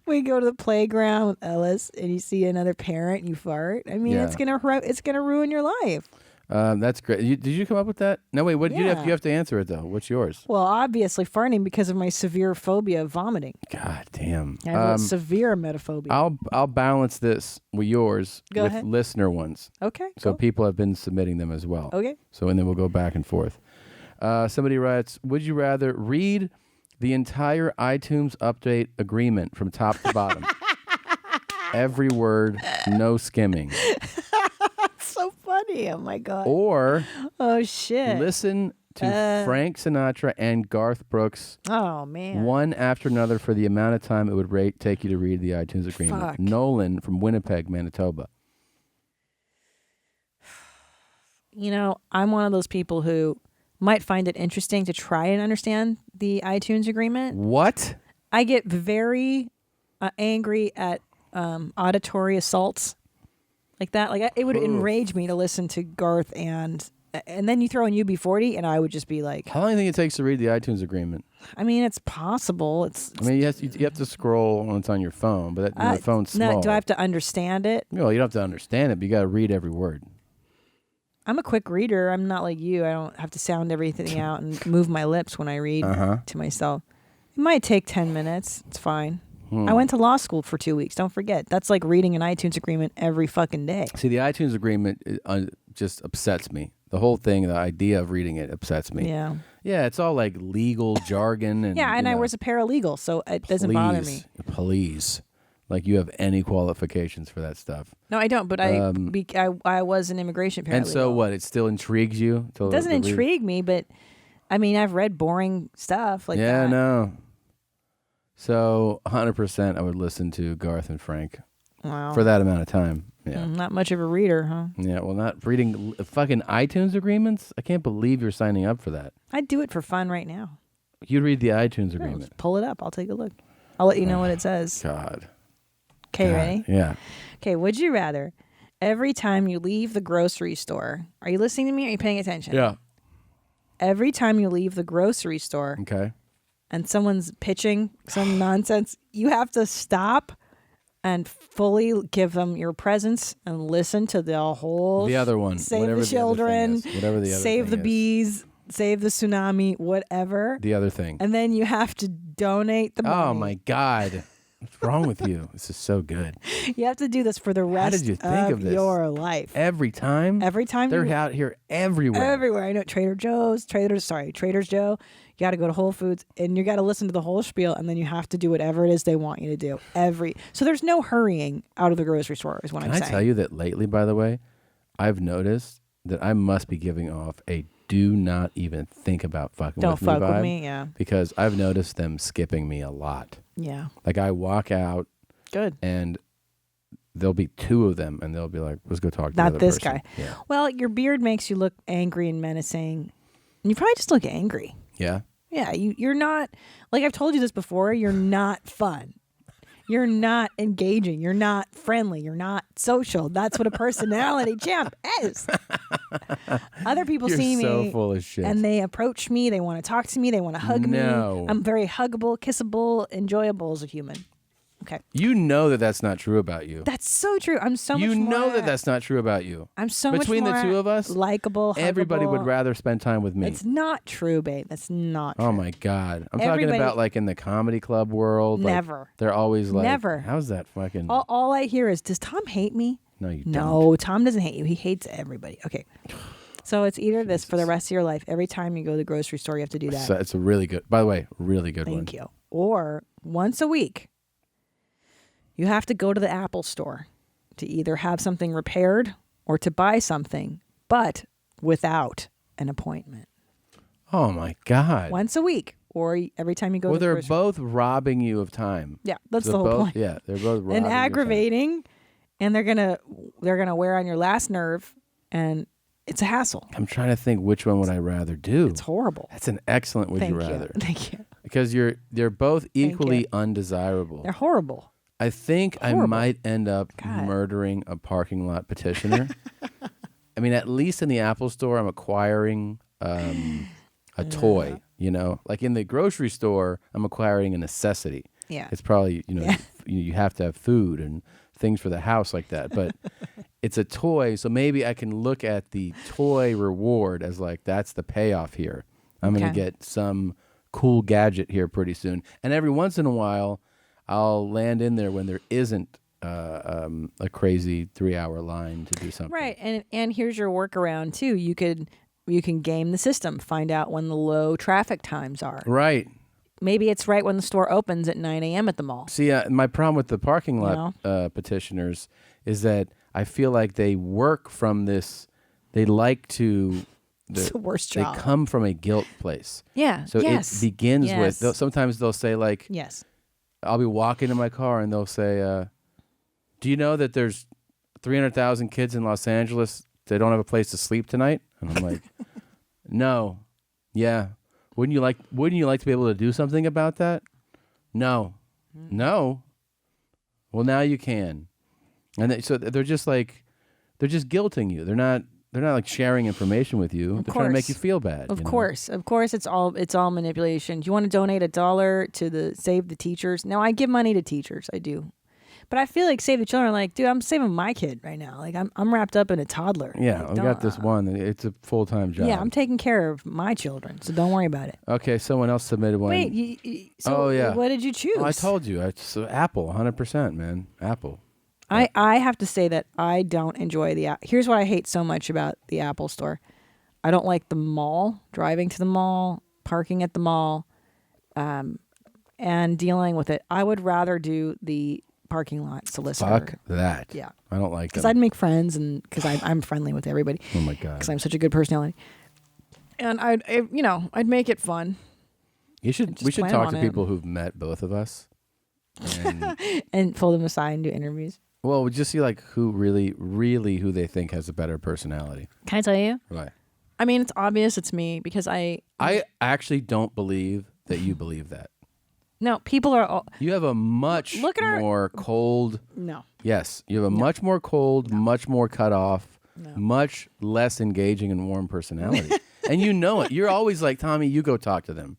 we go to the playground with Ellis and you see another parent and you fart. I mean, Yeah. it's gonna ruin your life. That's great. Did you come up with that? No, wait. What you have to answer it though. What's yours? Well, obviously farting because of my severe phobia of vomiting. God damn. I have a severe emetophobia. I'll balance this with yours Go with ahead. listener ones. Okay. So cool. people have been submitting them as well. Okay. So and then we'll go back and forth. Somebody writes, would you rather read the entire iTunes update agreement from top to bottom? Every word, no skimming. So funny. Oh my God. Or oh shit. listen to Frank Sinatra and Garth Brooks Oh man. one after another for the amount of time it would take you to read the iTunes agreement. Fuck. Nolan from Winnipeg, Manitoba. I'm one of those people who might find it interesting to try and understand the iTunes agreement. What? I get very angry at auditory assaults like that. Like it would enrage me to listen to Garth and then you throw in UB40 and I would just be like, How long do you think it takes to read the iTunes agreement? I mean, it's possible. You have to scroll when it's on your phone, but the phone's small. No, do I have to understand it? No, you don't have to understand it, but you got to read every word. I'm a quick reader. I'm not like you. I don't have to sound everything out and move my lips when I read to myself. It might take 10 minutes. It's fine. I went to law school for 2 weeks. Don't forget. That's like reading an iTunes agreement every fucking day. See, the iTunes agreement just upsets me. The whole thing, the idea of reading it upsets me. Yeah. Yeah, it's all like legal jargon. And, yeah, and I was a paralegal, so it doesn't bother me. Please. Like you have any qualifications for that stuff. No, I don't, but I was an immigration paralegal. And so what? It still intrigues you? It doesn't intrigue me, but I mean, I've read boring stuff like that. Yeah, no. So 100% I would listen to Garth and Frank for that amount of time. Yeah. Not much of a reader, huh? Yeah, well, not reading fucking iTunes agreements? I can't believe you're signing up for that. I'd do it for fun right now. You'd read the iTunes agreement. Just pull it up. I'll take a look. I'll let you know what it says. God. Okay, ready? Yeah. Okay, would you rather every time you leave the grocery store, are you listening to me or are you paying attention? Yeah. Every time you leave the grocery store and someone's pitching some nonsense, you have to stop and fully give them your presence and listen to the whole... The other one. Save the children. Whatever the other save the thing bees. Save the tsunami. Whatever. The other thing. And then you have to donate the money. Oh, my God. What's wrong with you? This is so good. You have to do this for the rest How did you think of this? your life. Every time? Every time. They're out here everywhere. Everywhere. I know Trader's Joe. You got to go to Whole Foods and you got to listen to the whole spiel and then you have to do whatever it is they want you to do. So there's no hurrying out of the grocery store is what I'm saying. Can I tell you that lately, by the way, I've noticed that I must be giving off a do not even think about fucking Don't with me fuck vibe. with me, yeah. Because I've noticed them skipping me a lot. Yeah. Like I walk out. Good. And there'll be two of them and they'll be like, let's go talk to Not the other this person. guy. Yeah. Well, your beard makes you look angry and menacing. And you probably just look angry. Yeah. Yeah, you're not, like I've told you this before, you're not fun. You're not engaging. You're not friendly. You're not social. That's what a personality champ is. Other people see me so full of shit. and they approach me. They want to talk to me. They want to hug me. I'm very huggable, kissable, enjoyable as a human. Okay. You know that that's not true about you. That's so true. I'm so much more... You know that that's not true about you. I'm so Between much more the two of us, likable, huggable. everybody would rather spend time with me. It's not true, babe. That's not true. Oh my God. I'm talking about like in the comedy club world. Never. Like, they're always like, Never. How's that fucking... All I hear is, does Tom hate me? No, you don't. No, Tom doesn't hate you. He hates everybody. Okay. So it's either this for the rest of your life. Every time you go to the grocery store, you have to do that. So it's a really good, by the way, really good one. Thank you. Or once a week, you have to go to the Apple store to either have something repaired or to buy something, but without an appointment. Oh my God. Once a week, or every time you go to the they're grocery store. both robbing you of time. Yeah, that's So the whole point. Yeah, they're both robbing And you of time. aggravating, and they're gonna wear on your last nerve, and it's a hassle. I'm trying to think which one would I rather do. It's horrible. That's an excellent would Thank you you. rather. Thank you. Because they're both equally undesirable. They're horrible. I think I Horrible. might end up murdering a parking lot petitioner. I mean, at least in the Apple store, I'm acquiring a toy, you know? Like in the grocery store, I'm acquiring a necessity. Yeah. It's probably, you have to have food and things for the house like that. But it's a toy, so maybe I can look at the toy reward as like, that's the payoff here. I'm going to get some cool gadget here pretty soon. And every once in a while, I'll land in there when there isn't a crazy 3-hour line to do something. Right, and here's your workaround too. You can game the system, find out when the low traffic times are. Right. Maybe it's right when the store opens at 9 a.m. at the mall. See, my problem with the parking lot petitioners is that I feel like they work from this. They like to. It's the worst job. They come from a guilt place. Yeah. So it begins with. Sometimes they'll say like. Yes. I'll be walking in my car and they'll say, do you know that there's 300,000 kids in Los Angeles that don't have a place to sleep tonight? And I'm like, no. Yeah. Wouldn't you like to be able to do something about that? No. No. Well, now you can. And so they're just guilting you. They're not like sharing information with you. They're trying to make you feel bad. Of course, it's all manipulation. Do you want to donate $1 to Save the Teachers? No, I give money to teachers. I do, But I feel like Save the Children, like, dude, I'm saving my kid right now. Like, I'm wrapped up in a toddler. Yeah, Like, we got this one. It's a full-time job. Yeah, I'm taking care of my children, so don't worry about it. Okay, someone else submitted one. Wait, so what did you choose? Oh, I told you. So Apple, 100%, man. Apple. I have to say that I don't enjoy here's what I hate so much about the Apple store. I don't like the mall, driving to the mall, parking at the mall, and dealing with it. I would rather do the parking lot solicitor. Fuck that. Yeah. I don't like Because them. I'd make friends and because I'm friendly with everybody. Oh my God. Because I'm such a good personality. And I'd make it fun. We should talk to it. people who've met both of us. And, and pull them aside and do interviews. well, we just see like who really who they think has a better personality. Can I tell you? Right. I mean, it's obvious it's me because I actually don't believe that you believe that. No, people are all... You have a much more cold... No. Yes, you have a much more cold, much more cut off, much less engaging and warm personality. And you know it. You're always like, Tommy, you go talk to them.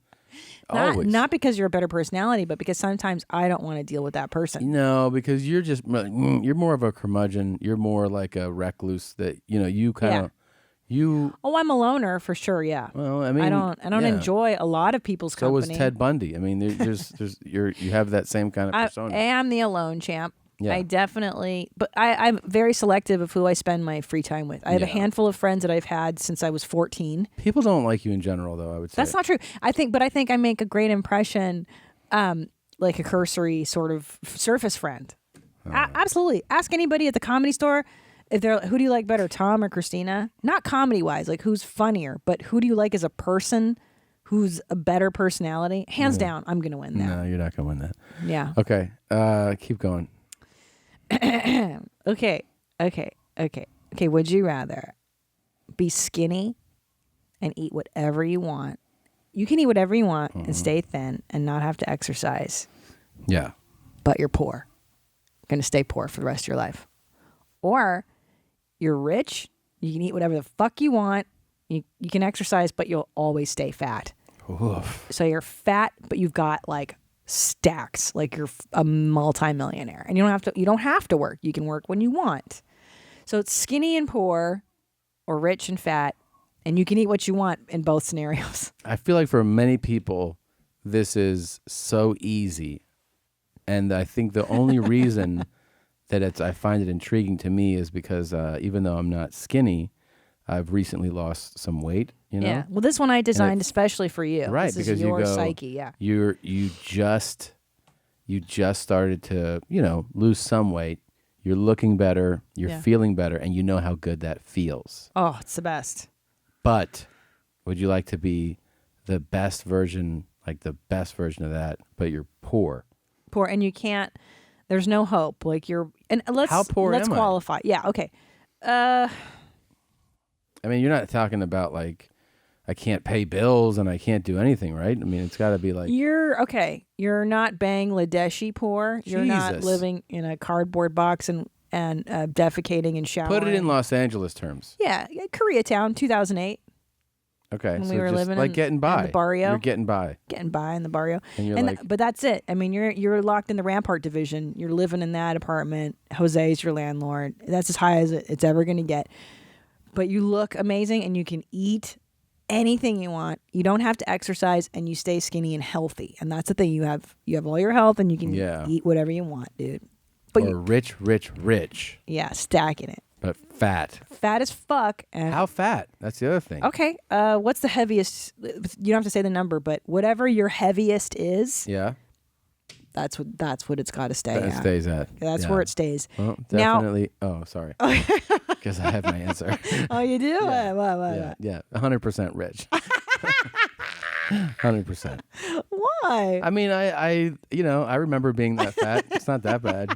Always. Not because you're a better personality, but because sometimes I don't want to deal with that person. No, because you're just... You're more of a curmudgeon. You're more like a recluse that, you kind of... Oh, I'm a loner for sure. Yeah. Well, I mean, I don't enjoy a lot of people's company. So was Ted Bundy. I mean, you have that same kind of persona. I am the alone champ. Yeah. I definitely, but I'm very selective of who I spend my free time with. I have a handful of friends that I've had since I was 14. People don't like you in general, though. I would say that's not true. I think I make a great impression, like a cursory sort of surface friend. Absolutely. Ask anybody at the Comedy Store. If they're, who do you like better, Tom or Christina? Not comedy wise, like who's funnier, but who do you like as a person? Who's a better personality? Hands down, I'm gonna win that. No, you're not gonna win that. Yeah. Okay. Keep going. Okay. Would you rather be skinny and eat whatever you want? You can eat whatever you want and stay thin and not have to exercise. Yeah. But you're poor. Gonna stay poor for the rest of your life. Or you're rich, you can eat whatever the fuck you want, you can exercise, but you'll always stay fat. Oof. So you're fat, but you've got like stacks, like you're a multimillionaire, and you don't have to work. You can work when you want. So it's skinny and poor, or rich and fat, and you can eat what you want in both scenarios. I feel like for many people, this is so easy, and I think the only reason that I find it intriguing to me is because even though I'm not skinny, I've recently lost some weight. Yeah. Well, this one I designed especially for you. Right, this because is your you go, psyche. Yeah. You just started to lose some weight. You're looking better. You're feeling better, and you know how good that feels. Oh, it's the best. But would you like to be the best version, like the best version of that? But you're poor. Poor, and you can't. There's no hope. Like How poor let's am I? qualify. Yeah. Okay. I mean, you're not talking about like I can't pay bills and I can't do anything, right? I mean, it's got to be like you're okay. You're not Bangladeshi poor. You're not Jesus. living in a cardboard box and defecating and showering. Put it in Los Angeles terms. Yeah, Koreatown, 2008. Okay, When so we were just living like in- getting by. in the barrio. You're getting by. Getting by in the barrio, And you're like- but that's it. I mean, you're locked in the Rampart division. You're living in that apartment. Jose's your landlord. That's as high as it's ever going to get. But you look amazing, and you can eat anything you want. You don't have to exercise, and you stay skinny and healthy. And that's the thing. You have all your health, and you can eat whatever you want, dude. But or rich. Yeah, stacking it. But fat. Fat as fuck. And How fat? That's the other thing. okay, what's the heaviest? You don't have to say the number, but whatever your heaviest is, Yeah. that's what it's got to stay That at. stays at. That's Yeah. where it stays. Well, Now- definitely. sorry. Because I have my answer. Oh, you do? Yeah. Why? Yeah. 100% rich. 100%. Why? I mean, I remember being that fat. It's not that bad.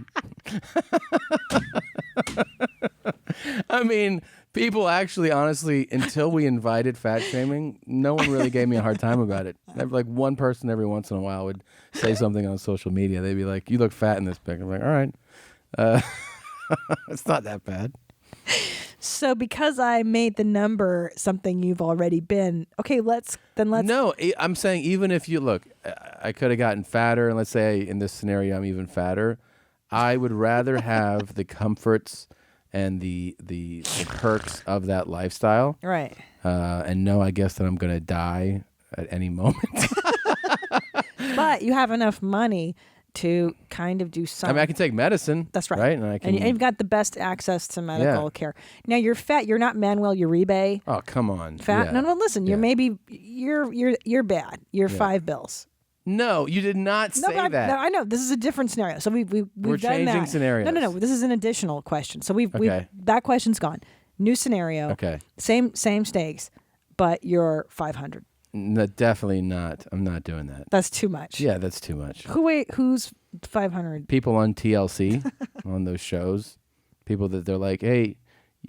I mean, people actually, honestly, until we invited fat shaming, no one really gave me a hard time about it. Like one person every once in a while would say something on social media. They'd be like, "You look fat in this pic." I'm like, "All right, it's not that bad." So because I made the number something you've already been, okay, let's. No, I'm saying even if you look, I could have gotten fatter, and let's say in this scenario I'm even fatter. I would rather have the comforts and the perks of that lifestyle. Right. And know, I guess, that I'm going to die at any moment. But you have enough money to kind of do something. I mean, I can take medicine. That's right. Right? And I can. And you've got the best access to medical care. Now you're fat. You're not Manuel Uribe. Oh, come on. Fat? Yeah. No. Listen, you're you're bad. You're Yeah. 5 bills. No, you did not say that. No, I know this is a different scenario. So we're We're done changing that. scenarios. No. This is an additional question. So we've Okay. that question's gone. New scenario. Okay. Same stakes, but you're 500. No, definitely not. I'm not doing that. That's too much. Yeah, that's too much. Who's 500? People on TLC, on those shows, people that they're like, hey,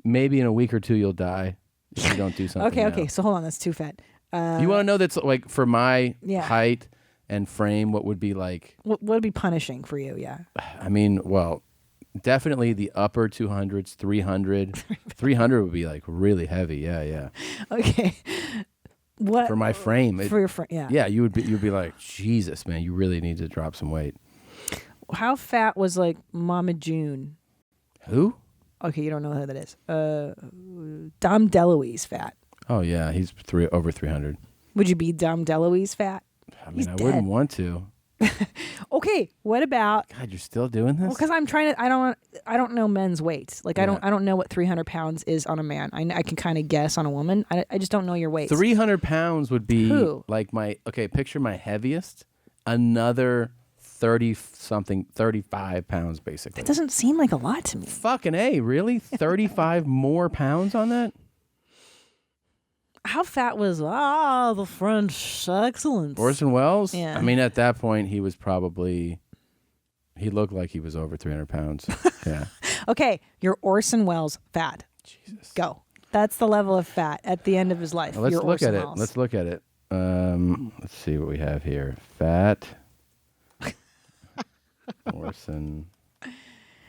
maybe in a week or two you'll die if you don't do something. Okay. now." So hold on, that's too fat. You want to know that's like for my Yeah. height and frame, what would be like? What would be punishing for you? Yeah. I mean, well, definitely the upper 200s, 300. 300 would be like really heavy. Yeah. Okay. What For my frame. For your frame, yeah. Yeah, you'd be like, Jesus, man, you really need to drop some weight. How fat was like Mama June? Who? Okay, you don't know who that is. Dom DeLuise fat. Oh yeah, he's over 300. Would you be Dom DeLuise fat? I mean, He's I dead. wouldn't want to. Okay, what about? God, you're still doing this? Well, because I'm trying to. I don't know men's weights. Like I don't know what 300 pounds is on a man. I can kind of guess on a woman. I just don't know your weights. 300 pounds would be Who? like picture my heaviest, another 30-something, 35 pounds basically. That doesn't seem like a lot to me. Fucking A, really? 35 more pounds on that? How fat was the French excellence? Orson Wells? Yeah. I mean, at that point, he was probably, he looked like he was over 300 pounds. Yeah. Okay, you're Orson Wells fat. Jesus. Go. That's the level of fat at the end of his life. Well, let's You're look Orson at it. Welles. Let's look at it. Let's see what we have here. Fat. Orson.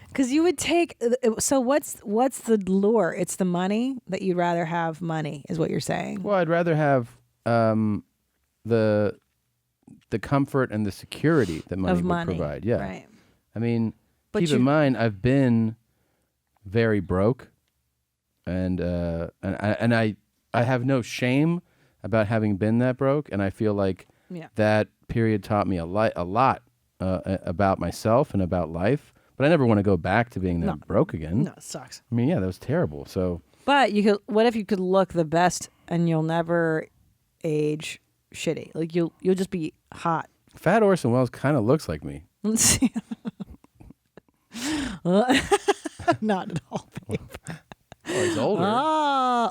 Because you would take. So what's the lure? It's the money that you'd rather have. Money is what you're saying. Well, I'd rather have the comfort and the security that money Of would money, provide. Yeah. right. I mean, But keep in mind, I've been very broke, and I have no shame about having been that broke, and I feel like that period taught me a lot about myself and about life. But I never want to go back to being that broke again. No, it sucks. I mean, yeah, that was terrible. So, But you could. What if you could look the best and you'll never age shitty? Like you'll just be hot. Fat Orson Wells kind of looks like me. Let's see. Not at all, babe. Oh, he's older.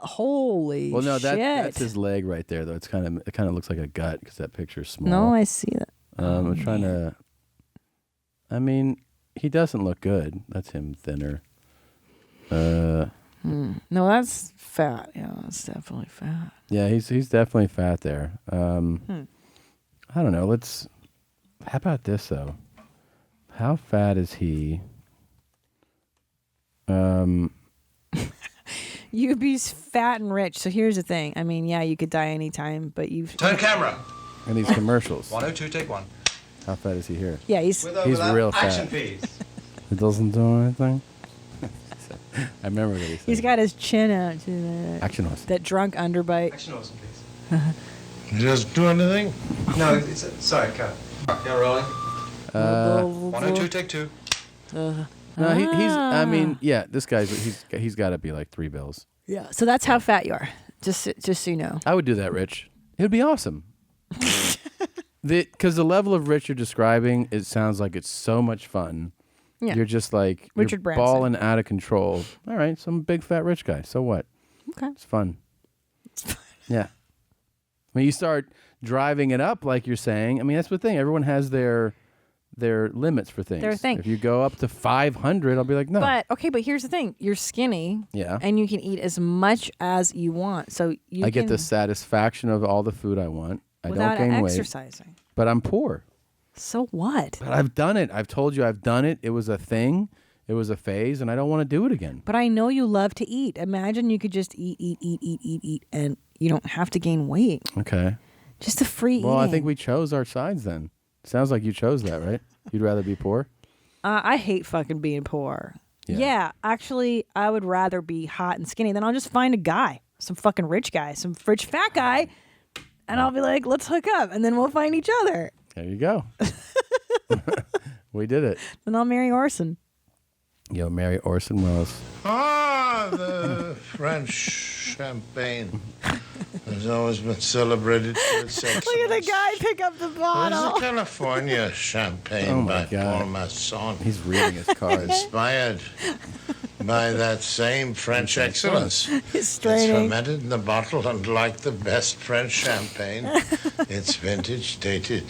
Holy Well, no, shit. that's his leg right there, though. It kind of looks like a gut because that picture's small. No, I see that. I'm trying to. I mean, he doesn't look good. That's him thinner. No, that's fat. Yeah, that's definitely fat. Yeah, he's definitely fat there. I don't know. How about this though? How fat is he? You'd be fat and rich. So here's the thing. I mean, yeah, you could die anytime, but you've Turn camera. And these commercials. 102, take one. How fat is he here? Yeah, he's real fat. Action, please. He doesn't do anything. I remember what he said. He's got his chin out to that. Action horse. That drunk underbite. Action awesome, please. You just do anything? No, sorry, cut. Yeah, rolling. 102, take two. No, he's. I mean, yeah, this guy's. He's got to be like 3 bills. Yeah. So that's how fat you are. Just so you know. I would do that, Rich. It would be awesome. Because the level of Rich you're describing, it sounds like it's so much fun. Yeah. You're just like Richard you're Branson. balling out of control. All right, so I'm a big fat rich guy. So what? Okay. It's fun. Yeah. When you start driving it up, like you're saying, I mean that's the thing. Everyone has their limits for things. Their thing. If you go up to 500, I'll be like, no. But here's the thing: you're skinny. Yeah. And you can eat as much as you want. So you I get the satisfaction of all the food I want. I without don't gain exercising. weight. But I'm poor. So what? But I've done it. I've told you I've done it. It was a thing. It was a phase, and I don't want to do it again. But I know you love to eat. Imagine you could just eat, and you don't have to gain weight. Okay. Just a free Well, I eating. think we chose our sides then. Sounds like you chose that, right? You'd rather be poor? I hate fucking being poor. Yeah, actually, I would rather be hot and skinny. Then I'll just find a guy, some fucking rich guy, some rich fat guy, and I'll be like, let's hook up, and then we'll find each other. There you go. We did it. Then I'll marry Orson. Yo, marry Orson Wells. Ah, the French champagne has always been celebrated for its excellence. Look at the guy pick up the There's bottle. a California champagne Oh my by God. Paul Masson. He's reading his cards. Inspired by that same French excellence. He's It's straining. fermented in the bottle, and like the best French champagne, it's vintage dated.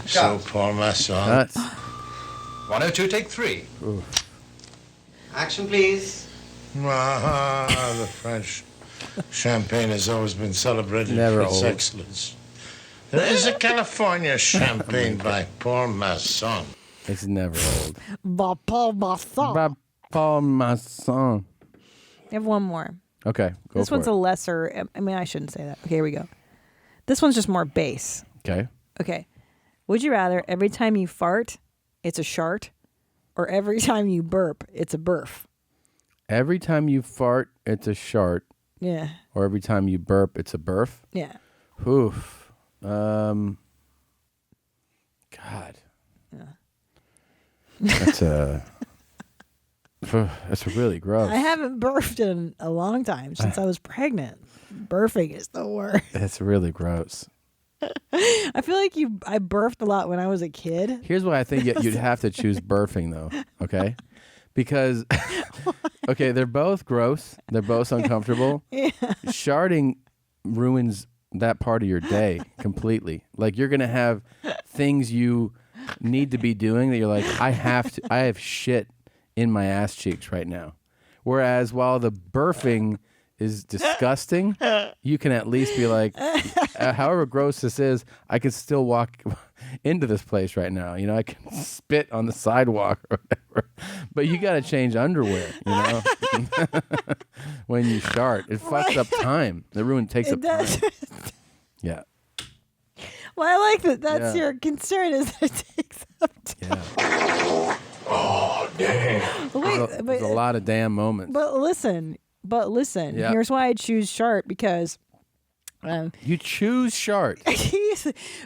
So Paul Masson. Nuts. 102, take 3. Action, please. Ah, the French champagne has always been celebrated Never for its old. excellence. There is a California champagne by Paul Masson. It's never old. Paul Masson. Paul Masson. I have one more. Okay, go This for one's it. a lesser. I mean, I shouldn't say that. Okay, here we go. This one's just more base. Okay. Okay. Would you rather every time you fart, it's a shart, or every time you burp, it's a burf? Every time you fart, it's a shart. Yeah. Or every time you burp, it's a burf. Yeah. Oof. God. Yeah. That's really gross. I haven't burped in a long time since I was pregnant. Burping is the worst. That's really gross. I feel like I burped a lot when I was a kid. Here's why I think you'd have to choose burping, though. Okay, because okay, they're both gross. They're both uncomfortable. Yeah. Sharting ruins that part of your day completely. Like you're gonna have things you need to be doing that you're like, I have shit in my ass cheeks right now. Whereas while the burping is disgusting, you can at least be like, however gross this is, I can still walk into this place right now. You know, I can spit on the sidewalk or whatever. But you got to change underwear, you know, when you shart. It fucks up time. It takes up time. Yeah. Well, I like that. That's Yeah. your concern is that it takes up time. Oh, damn. Wait, There's a lot of damn moments. But listen. Yeah. Here's why I choose shart because you choose shart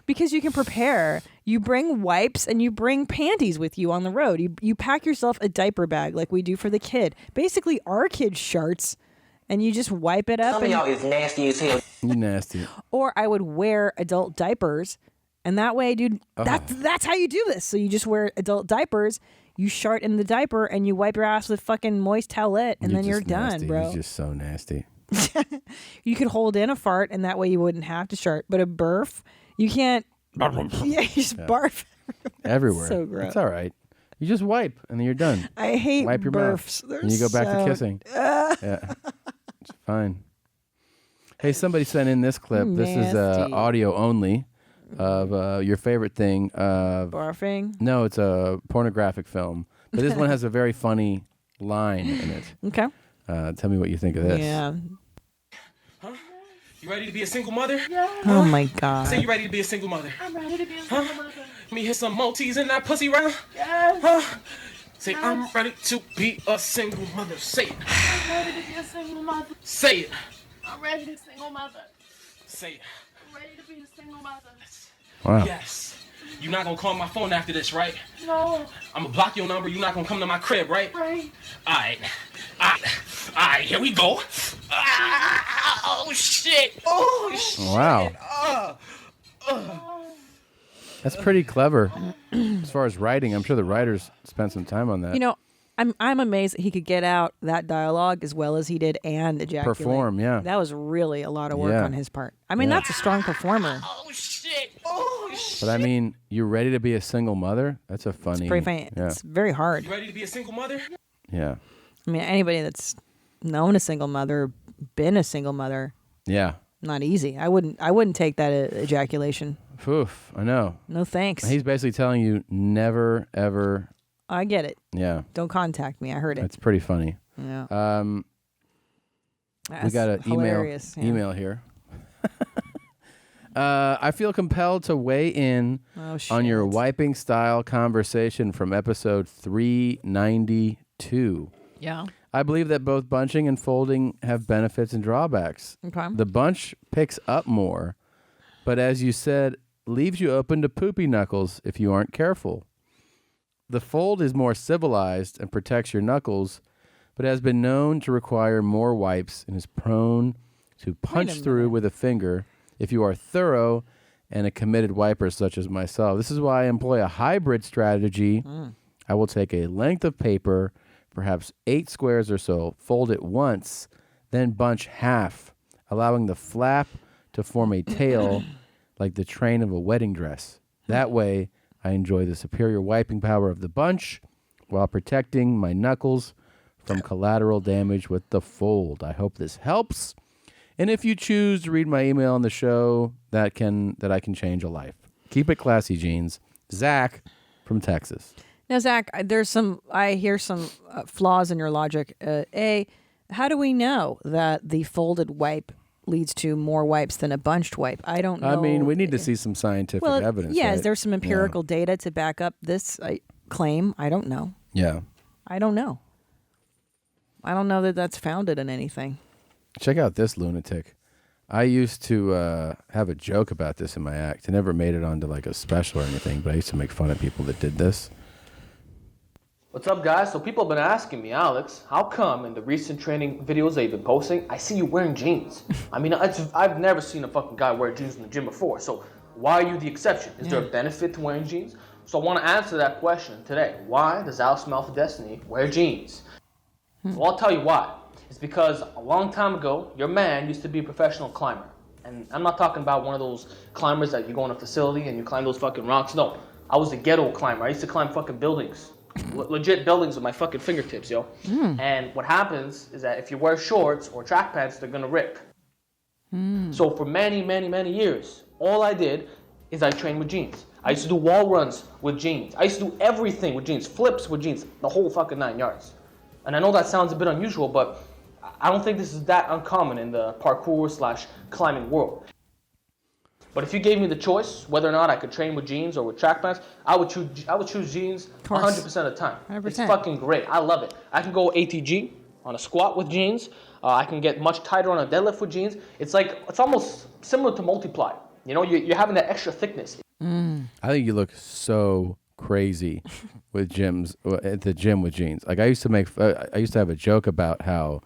because you can prepare. You bring wipes and you bring panties with you on the road. You pack yourself a diaper bag like we do for the kid. Basically, our kid sharts, and you just wipe it up. Some of y'all is nasty as hell. You nasty. Or I would wear adult diapers, and that way, dude, Oh. that's how you do this. So you just wear adult diapers. You shart in the diaper and you wipe your ass with fucking moist towelette, and then you're just done, nasty. bro. You're just so nasty. You could hold in a fart, and that way you wouldn't have to shart. But a burf, you can't. Yeah, you just barf Everywhere. So gross. It's all right. You just wipe, and then you're done. I hate wipe your burfs. mouth, They're and you go back to so- kissing. Yeah, it's fine. Hey, somebody sent in this clip. This is Nasty. audio only of your favorite thing. Barfing? No, it's a pornographic film. But this one has a very funny line in it. Okay. Tell me what you think of this. Yeah. You ready to be a single mother? Oh my God. Say you ready to be a single mother. I'm ready to be a single mother. Let me hit some multis in that pussy round. Yes. Huh? Say I'm ready to be a single mother. Say it. I'm ready to be a single mother. Say it. I'm ready to be a single mother. Say it. I'm ready to be a single mother. Wow. Yes. You're not gonna call my phone after this, right? No. I'm gonna block your number. You're not gonna come to my crib, right? Right. Alright. Alright, here we go. Oh shit. Oh shit. Wow. That's pretty clever. As far as writing, I'm sure the writers spent some time on that. You know, I'm amazed that he could get out that dialogue as well as he did and ejaculate. Perform, yeah. That was really a lot of work Yeah. on his part. I mean, Yeah. that's a strong performer. Oh shit. Oh shit. But I mean, you're ready to be a single mother? That's a funny. Pretty funny. Yeah. It's very hard. You ready to be a single mother? Yeah. I mean, anybody that's known a single mother, been a single mother, Yeah. not easy. I wouldn't take that ejaculation. Oof, I know. No thanks. He's basically telling you never, ever. I get it. Yeah. Don't contact me. I heard it. It's pretty funny. Yeah. We That's got an hilarious, yeah. email here. I feel compelled to weigh in on your wiping style conversation from episode 392. Yeah. I believe that both bunching and folding have benefits and drawbacks. Okay. The bunch picks up more, but as you said, leaves you open to poopy knuckles if you aren't careful. The fold is more civilized and protects your knuckles, but has been known to require more wipes and is prone to punch through with a finger if you are thorough and a committed wiper such as myself. This is why I employ a hybrid strategy. I will take a length of paper, perhaps 8 squares or so, fold it once, then bunch half, allowing the flap to form a tail like the train of a wedding dress. That way, I enjoy the superior wiping power of the bunch while protecting my knuckles from collateral damage with the fold. I hope this helps. And if you choose to read my email on the show, that I can change a life. Keep it classy, jeans. Zach from Texas. Now, Zach, I hear some flaws in your logic. How do we know that the folded wipe leads to more wipes than a bunched wipe? I don't know. I mean, we need to see some scientific evidence. Yeah, right? is there some empirical data to back up this claim? I don't know. Yeah. I don't know. I don't know that that's founded in anything. Check out this lunatic. I used to have a joke about this in my act. I never made it onto like a special or anything, but I used to make fun of people that did this. What's up, guys? So people have been asking me, Alex, how come in the recent training videos that you've been posting, I see you wearing jeans? I mean, I've never seen a fucking guy wear jeans in the gym before. So why are you the exception? Is there a benefit to wearing jeans? So I want to answer that question today. Why does Alex from Alpha Destiny wear jeans? Well, I'll tell you why. It's because a long time ago, your man used to be a professional climber. And I'm not talking about one of those climbers that you go in a facility and you climb those fucking rocks. No, I was a ghetto climber. I used to climb fucking buildings. Legit buildings with my fucking fingertips, yo. And what happens is that if you wear shorts or track pants, they're gonna rip. So for many, many, many years, all I did is I trained with jeans. I used to do wall runs with jeans. I used to do everything with jeans, flips with jeans, the whole fucking 9 yards. And I know that sounds a bit unusual, but I don't think this is that uncommon in the parkour/climbing world. But if you gave me the choice whether or not I could train with jeans or with track pants, I would choose jeans 100% of the time. 100%. It's fucking great. I love it. I can go ATG on a squat with jeans. I can get much tighter on a deadlift with jeans. It's almost similar to multiply. You know, you're having that extra thickness. I think you look so crazy with at the gym with jeans. Like I used to have a joke about how,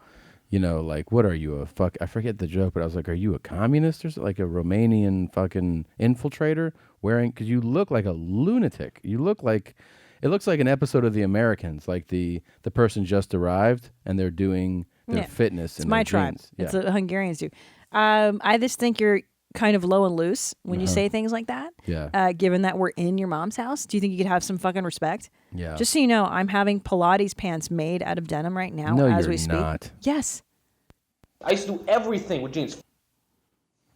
you know, like, what are you, I forget the joke, but I was like, are you a communist or something? Like a Romanian fucking infiltrator because you look like a lunatic. It looks like an episode of The Americans, like the person just arrived and they're doing their fitness. It's my tribe. Jeans. Yeah. It's what Hungarians do. I just think you're kind of low and loose when you say things like that. Yeah. Given that we're in your mom's house, do you think you could have some fucking respect? Yeah. Just so you know, I'm having Pilates pants made out of denim right now as we speak. Not. Yes. I used to do everything with jeans.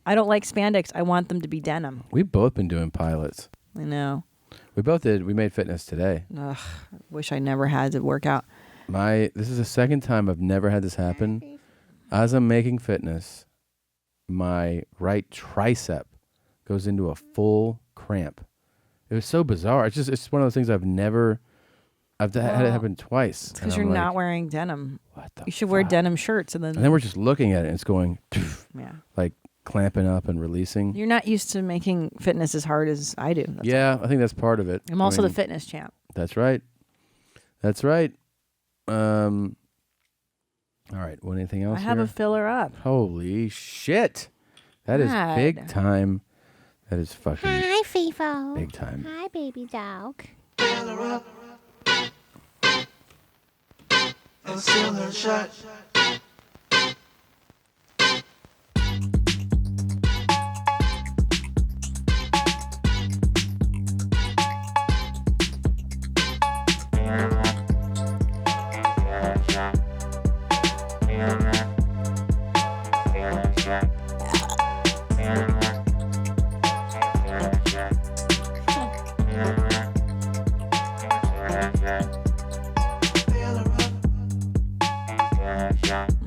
I don't like spandex. I want them to be denim. We've both been doing pilots. I know. We both did. We made fitness today. Ugh, I wish I never had to work out. This is the second time I've never had this happen. As I'm making fitness, my right tricep goes into a full cramp. It was so bizarre. It's one of those things I've had it happen twice. It's because you're not wearing denim. What the You should wear denim shirts and then we're just looking at it and it's going like clamping up and releasing. You're not used to making fitness as hard as I do. I think that's part of it. I'm also the fitness champ. That's right. That's right. All right. Want anything else? I have a filler up. Holy shit. That is big time. That is fucking Hi, FIFO. big time. Hi, baby dog. And steal her shot.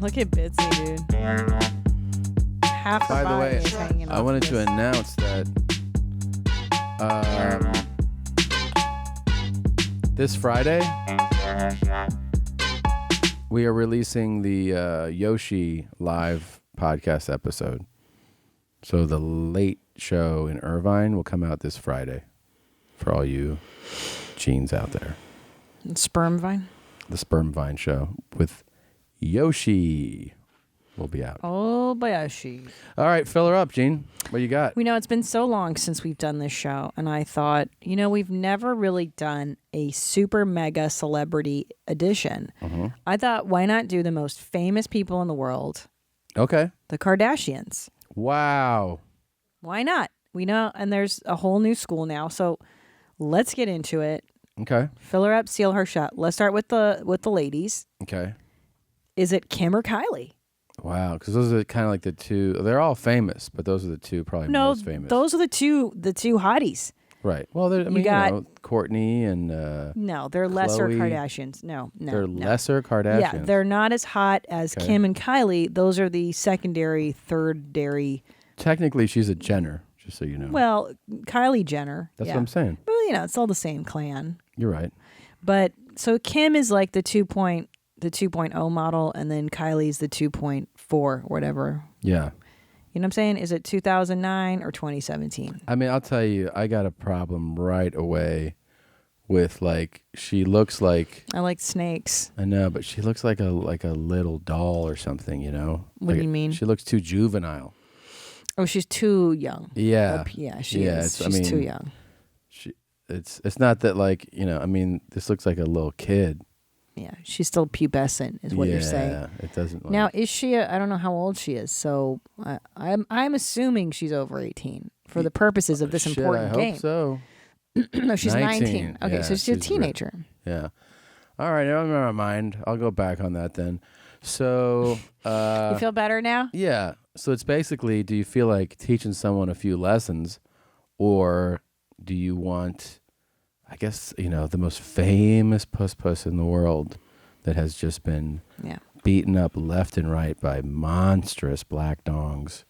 Look at Bitsy, dude. half By her the body way, is hanging I off wanted this. to announce that this Friday we are releasing the Yoshi live podcast episode. So the late show in Irvine will come out this Friday for all you genes out there. Sperm Vine? The Sperm Vine show with Yoshi will be out. Oh, Bayashi. All right, fill her up, Gene. What you got? We know it's been so long since we've done this show, and I thought, we've never really done a super mega celebrity edition. I thought, why not do the most famous people in the world? Okay. The Kardashians. Wow. Why not? We know, and there's a whole new school now, so let's get into it. Okay. Fill her up, seal her shut. Let's start with the ladies. Okay. Is it Kim or Kylie? Wow, because those are kind of like the two. They're all famous, but those are the two probably most famous. Those are the two hotties. Right. Well, Courtney and no, they're lesser Khloe. Kardashians. No, They're lesser Kardashians. Yeah, they're not as hot as Okay. Kim and Kylie. Those are the secondary, thirdary. Technically, she's a Jenner, just so you know. Well, Kylie Jenner. That's what I'm saying. Well, it's all the same clan. You're right. But so Kim is like the 2.0 model, and then Kylie's the 2.4, whatever. Yeah. You know what I'm saying? Is it 2009 or 2017? I mean, I'll tell you, I got a problem right away with she looks like. I like snakes. I know, but she looks like a little doll or something. What do you mean? She looks too juvenile. Oh, she's too young. Yeah. She is. She's too young. It's not that this looks like a little kid. Yeah, she's still pubescent, is what you're saying. Yeah, it doesn't. Now, is she? I don't know how old she is, so I'm assuming she's over 18 for the purposes of this important I game. hope so. No, she's 19. Okay, Yeah, so she's a teenager. Yeah. All right, never mind. I'll go back on that then. So. You feel better now? Yeah. So it's basically, do you feel like teaching someone a few lessons, or do you want? I guess, the most famous puss in the world that has just been beaten up left and right by monstrous black dongs,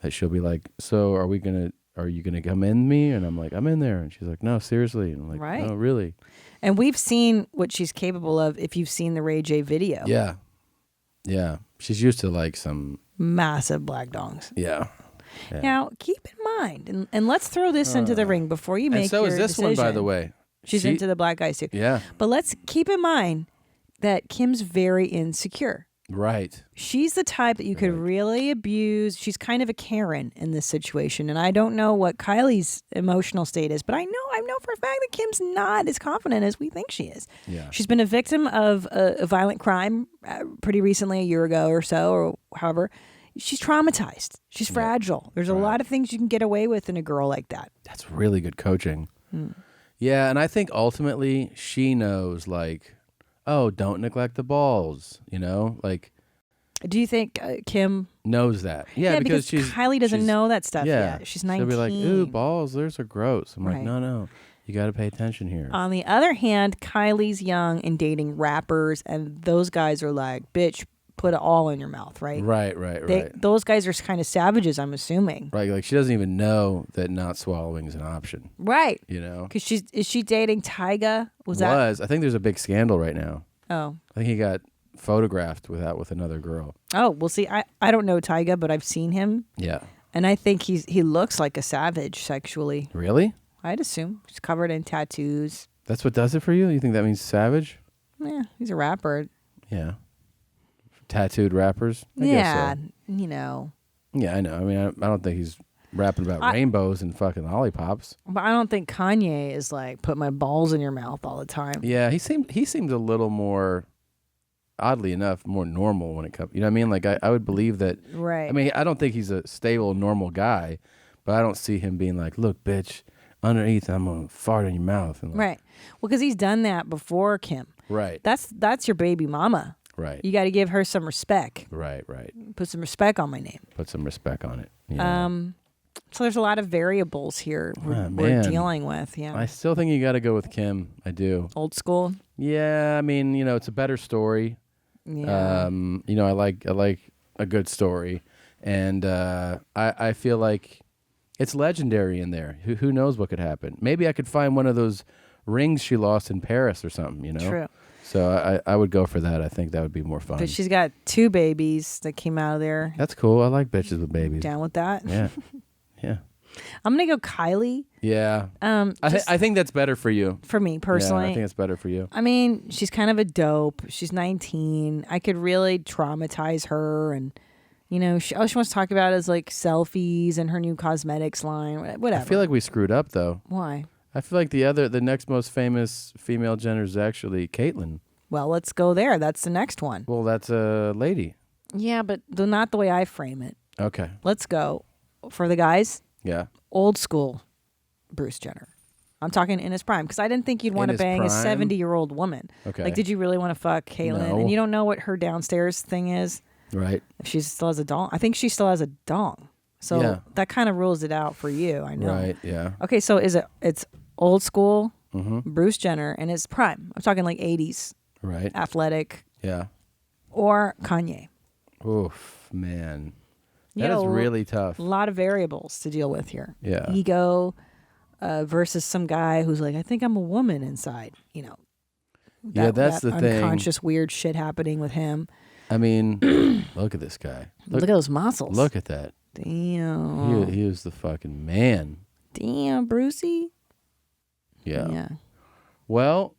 that she'll be like, so are you going to come in me? And I'm like, I'm in there. And she's like, no, seriously. And I'm like, Right. no, really? And we've seen what she's capable of if you've seen the Ray J video. Yeah. Yeah. She's used to some massive black dongs. Yeah. Yeah. Now, keep in mind, and let's throw this into the ring before you make and so your is this decision. one, by the way. She's into the black guys too. Yeah. But let's keep in mind that Kim's very insecure. Right. She's the type that you could really abuse. She's kind of a Karen in this situation. And I don't know what Kylie's emotional state is, but I know for a fact that Kim's not as confident as we think she is. Yeah. She's been a victim of a violent crime pretty recently, a year ago or so, or however. She's traumatized. She's fragile. There's a lot of things you can get away with in a girl like that. That's really good coaching. Yeah, and I think ultimately she knows, oh, don't neglect the balls, Do you think Kim knows that? Yeah, because Kylie doesn't know that stuff yet. She's 19. She'll be like, ooh, balls, those are gross. I'm like, Right. no, you got to pay attention here. On the other hand, Kylie's young and dating rappers, and those guys are like, bitch, put it all in your mouth, right? Right. Those guys are kind of savages, I'm assuming. Right, she doesn't even know that not swallowing is an option. Right. Because is she dating Tyga? I think there's a big scandal right now. Oh. I think he got photographed with another girl. Oh, well, see, I don't know Tyga, but I've seen him. Yeah. And I think he looks like a savage sexually. Really? I'd assume. He's covered in tattoos. That's what does it for you? You think that means savage? Yeah, he's a rapper. Yeah. Tattooed rappers? I Yeah, guess so. Yeah, I know. I mean, I don't think he's rapping about rainbows and fucking lollipops. But I don't think Kanye is like, put my balls in your mouth all the time. Yeah, he seemed a little more, oddly enough, more normal when it comes. You know what I mean? I would believe that. Right. I mean, I don't think he's a stable, normal guy, but I don't see him being like, look, bitch, underneath, I'm going to fart in your mouth. And Right. Well, because he's done that before Kim. Right. That's your baby mama. Right. You got to give her some respect. Right. Put some respect on my name. Put some respect on it. Yeah. So there's a lot of variables here we're dealing with. Yeah. I still think you got to go with Kim. I do. Old school. Yeah. I mean, it's a better story. Yeah. I like a good story, And I feel like it's legendary in there. Who knows what could happen? Maybe I could find one of those rings she lost in Paris or something, you know? True. So I would go for that. I think that would be more fun. But she's got 2 babies that came out of there. That's cool. I like bitches with babies. Down with that? Yeah. Yeah. I'm going to go Kylie. Yeah. I think that's better for you. For me, personally. Yeah, I think it's better for you. I mean, she's kind of a dope. She's 19. I could really traumatize her. And, you know, all she wants to talk about is like selfies and her new cosmetics line, whatever. I feel like we screwed up, though. Why? I feel like the next most famous female gender is actually Caitlyn. Well, let's go there. That's the next one. Well, that's a lady. Yeah, but not the way I frame it. Okay. Let's go for the guys. Yeah. Old school Bruce Jenner. I'm talking in his prime because I didn't think you'd want to bang a 70-year-old woman. Okay. Like, did you really want to fuck Caitlyn? No. And you don't know what her downstairs thing is. Right. If she still has a dong. I think she still has a dong. So Yeah. that kind of rules it out for you. I know. Right. Yeah. Okay. So it's old school Mm-hmm. Bruce Jenner in his prime. I'm talking like 80s. Right. Athletic. Yeah. Or Kanye. Oof, man. You That is know, really tough. A lot of variables to deal with here. Yeah. Ego versus some guy who's like, I think I'm a woman inside. You know. Yeah, that's the thing. Unconscious weird shit happening with him. I mean, look at this guy. Look at those muscles. Look at that. Damn. He is the fucking man. Damn, Brucey. Yeah. Yeah. Well,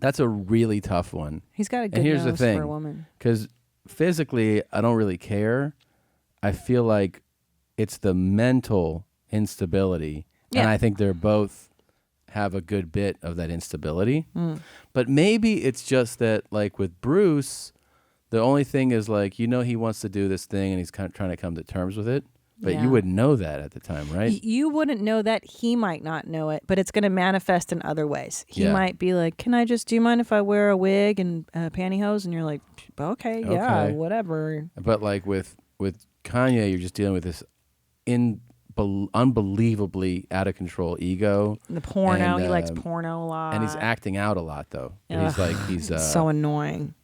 that's a really tough one. He's got a good and here's nose the thing, for a woman. because physically, I don't really care. I feel like it's the mental instability, and Yeah. I think they're both have a good bit of that instability. Mm. But maybe it's just that, like with Bruce, the only thing is like, he wants to do this thing, and he's kind of trying to come to terms with it. But Yeah. you wouldn't know that at the time, right? You wouldn't know that. He might not know it, but it's going to manifest in other ways. He Yeah. might be like, do you mind if I wear a wig and pantyhose? And you're like, okay, yeah, Okay. whatever. But like with Kanye, you're just dealing with this unbelievably out of control ego. The porno, And, he likes porno a lot. and he's acting out a lot though. He's Ugh, like he's so annoying.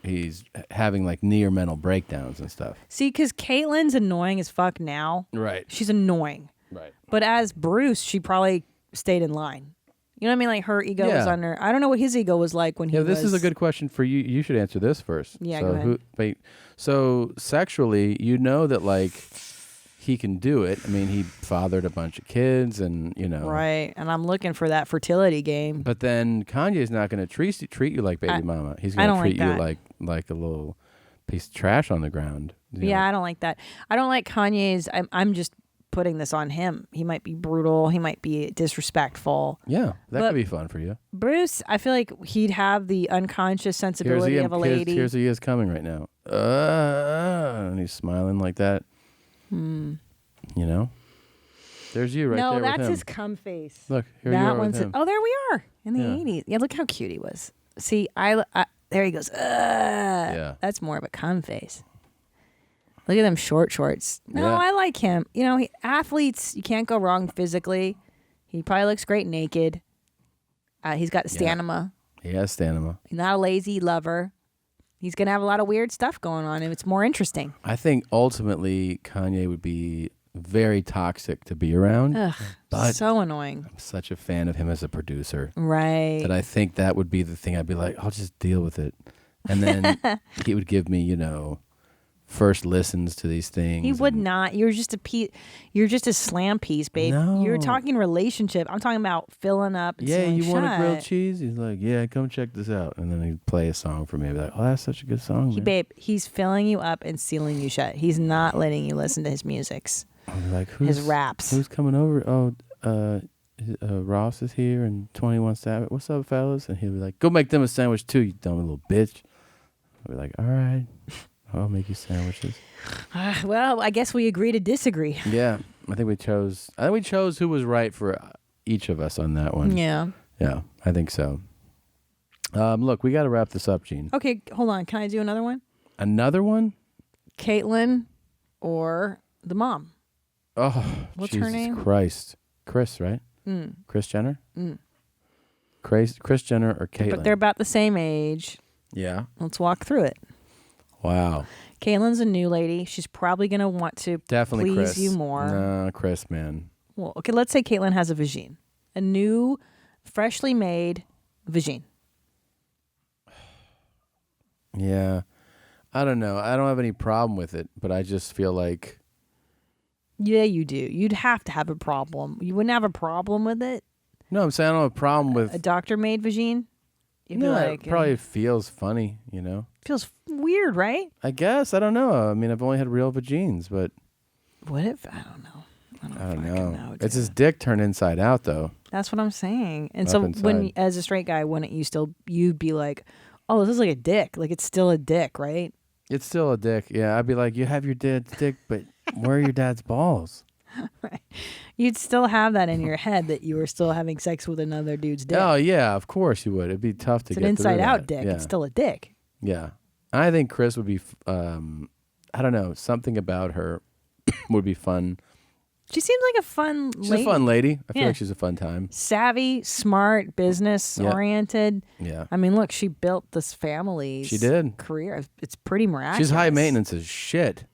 He's having like near mental breakdowns and stuff. See, because Caitlyn's annoying as fuck now. Right. She's annoying. Right. But as Bruce, she probably stayed in line. You know what I mean? Like her ego was Yeah. under. I don't know what his ego was like when he Yeah, was. this is a good question for you. You should answer this first. Yeah, So go ahead. so sexually, that like he can do it. I mean, he fathered a bunch of kids, and Right. And I'm looking for that fertility game. But then Kanye's not going to treat you like baby mama. He's I going to don't treat like you that. like a little piece of trash on the ground. Yeah, I don't like that. I don't like Kanye's. I'm just putting this on him. He might be brutal. He might be disrespectful. Yeah, that But could be fun for you. Bruce, I feel like he'd have the unconscious sensibility of a lady. Here's he is coming right now. And he's smiling like that. Hmm. There's you right there No, with that's him. his cum face. Look, here you that are one's with him. Oh, there we are in the Yeah. 80s. Yeah, look how cute he was. See, there he goes. Yeah. That's more of a cum face. Look at them short shorts. No, Yeah. I like him. Athletes, you can't go wrong physically. He probably looks great naked. He's got stamina. He has stamina. He's not a lazy lover. He's going to have a lot of weird stuff going on, and it's more interesting. I think ultimately Kanye would be very toxic to be around. Ugh, but so annoying. I'm such a fan of him as a producer. Right. That I think that would be the thing. I'd be like, I'll just deal with it. And then he would give me, first listens to these things. He would not. You're just a slam piece, babe. No. You're talking relationship. I'm talking about filling up. And Yeah, saying, you want a grilled "Shut." cheese? He's like, yeah, come check this out. And then he'd play a song for me. I'd be like, oh, that's such a good song, man. Babe, he's filling you up and sealing you shut. He's not letting you listen to his musics. I'd be like, His raps. Who's coming over? Oh, Ross is here and 21 Savage. What's up, fellas? And he'll be like, go make them a sandwich too, you dumb little bitch. I'd be like, all right, I'll make you sandwiches. Well, I guess we agree to disagree. Yeah, I think we chose who was right for each of us on that one. Yeah. Yeah, I think so. Look, we got to wrap this up, Gene. Okay, hold on. Can I do another one? Another one? Caitlyn or the mom? Oh, What's Jesus her name? Christ. Chris, right? Mm. Chris Jenner? Mm. Chris Jenner or Caitlyn? But they're about the same age. Yeah. Let's walk through it. Wow. Caitlyn's a new lady. She's probably going to want to Definitely please Chris. you more. No, Chris, man. Well, okay, let's say Caitlyn has a vagine. A new, freshly made vagine. Yeah. I don't know. I don't have any problem with it, but I just feel like... Yeah, you do. You'd have to have a problem. You wouldn't have a problem with it? No, I'm saying I don't have a problem with... A doctor-made vagine? You'd be No, like, it probably feels funny, you know? feels weird, right? I guess. I don't know. I mean, I've only had real vagines, but... What if... I don't know. I don't know. It's his dick turned inside out, though. That's what I'm saying. And Up so inside. when, as a straight guy, wouldn't you'd be like, oh, this is like a dick. Like, it's still a dick, right? It's still a dick. Yeah, I'd be like, you have your dad's dick, but where are your dad's balls? Right. You'd still have that in your head that you were still having sex with another dude's dick. Oh, yeah, of course you would. It'd be tough to It's get an through inside-out that. dick. Yeah. It's still a dick. Yeah. I think Chris would be, I don't know, something about her would be fun. She seems like a fun She's lady. a fun lady. I feel Yeah. like she's a fun time. Savvy, smart, business-oriented. Yeah. I mean, look, she built this family's She did. career. It's pretty miraculous. She's high maintenance as shit.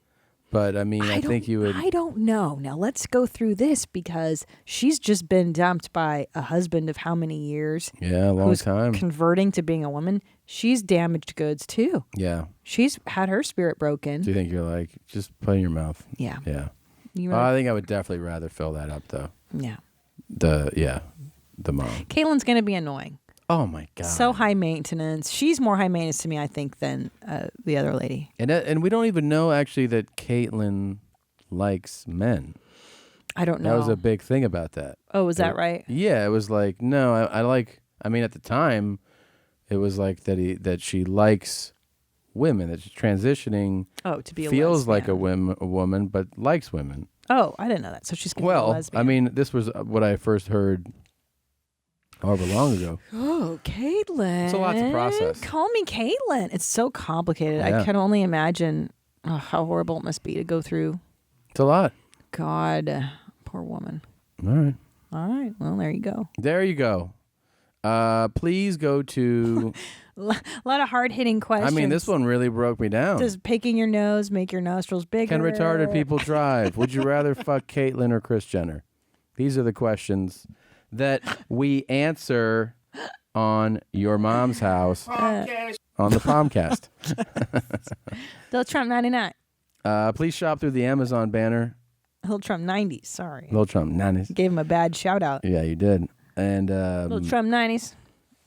But, I mean, I think you would... I don't know. Now, let's go through this because she's just been dumped by a husband of how many years? Yeah, a long who's time. Converting to being a woman. She's damaged goods, too. Yeah. She's had her spirit broken. Do you think you're like, just put it in your mouth? Yeah. Yeah. You I rather- think I would definitely rather fill that up, though. Yeah. The mom. Caitlin's going to be annoying. Oh, my God. So high maintenance. She's more high maintenance to me, I think, than the other lady. And we don't even know, actually, that Caitlyn likes men. I don't know. That was a big thing about that. Oh, was that right? Yeah, it was like, no, I like, I mean, at the time, it was like that she likes women, that she's transitioning. Oh, to be a feels like a woman, but likes women. Oh, I didn't know that. So she's going to be a lesbian. I mean, this was what I first heard however long ago. Oh, Caitlyn. It's a lot to process. Call me Caitlyn. It's so complicated. Yeah. I can only imagine how horrible it must be to go through. It's a lot. God, poor woman. All right. All right. Well, there you go. There you go. Please go to... A lot of hard-hitting questions. I mean, this one really broke me down. Does picking your nose make your nostrils bigger? Can retarded people drive? Would you rather fuck Caitlyn or Kris Jenner? These are the questions that we answer on Your Mom's House on the Pomcast. Lil Trump 99. Please shop through the Amazon banner. Lil Trump 90s. Sorry. Lil Trump 90s. Gave him a bad shout-out. Yeah, you did. And Lil Trump 90s.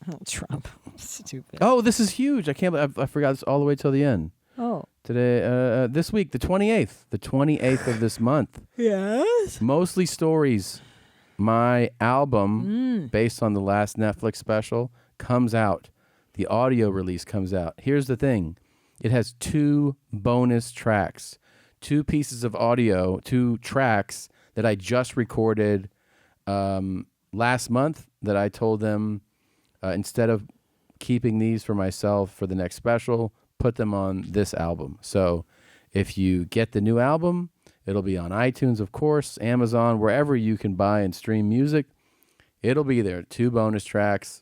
Lil Trump. Stupid. oh, this is huge. I can't believe I forgot this all the way till the end. Oh. Today, this week, the 28th. The 28th of this month. Yes. Mostly Stories. My album, based on the last Netflix special, comes out. The audio release comes out. Here's the thing. It has 2 bonus tracks. 2 pieces of audio, 2 tracks that I just recorded last month that I told them instead of keeping these for myself for the next special, put them on this album. So if you get the new album, it'll be on iTunes, of course, Amazon, wherever you can buy and stream music. It'll be there. 2 bonus tracks.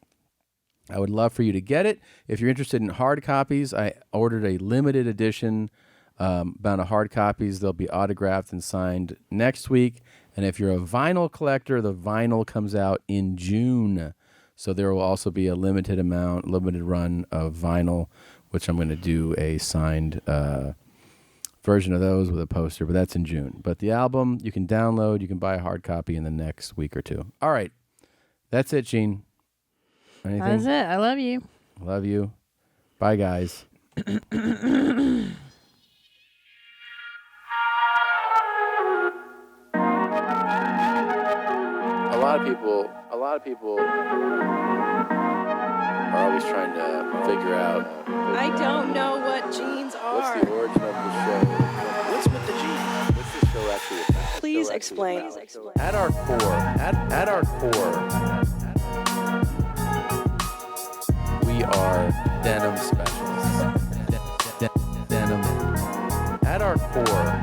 I would love for you to get it. If you're interested in hard copies, I ordered a limited edition amount of hard copies. They'll be autographed and signed next week. And if you're a vinyl collector, the vinyl comes out in June. So there will also be a limited run of vinyl, which I'm going to do a signed version of those with a poster, but that's in June. But the album, you can download, you can buy a hard copy in the next week or 2. All right. That's it, Gene. Anything? That's it. I love you. Love you. Bye, guys. A lot of people are always trying to figure out I don't know what jeans are. what's the origin of the show. What's with the jeans? What's the show actually about? Please explain. At our core, we are denim specialists. Denim. At our core,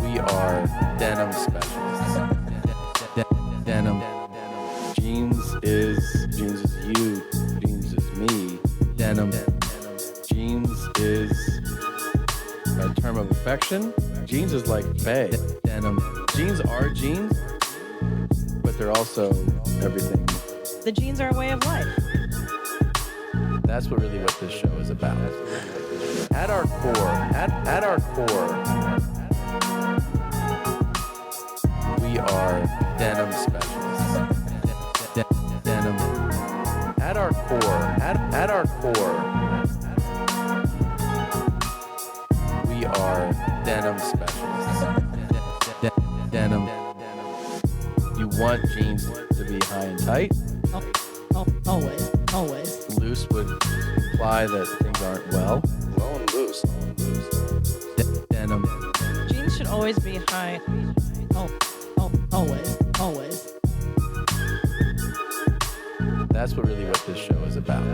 we are denim specialists. Denim. Jeans is you. Jeans is me. of affection. Jeans is like bae. Denim. Jeans are jeans, but they're also everything. The jeans are a way of life. That's what this show is about. At our core, we are denim specialists. Denim. At our core, we are denim specialists. Denim. You want jeans to be high and tight? Always. Loose would imply that things aren't well. Low and loose. Denim. Jeans should always be high. Always. That's what this show is about.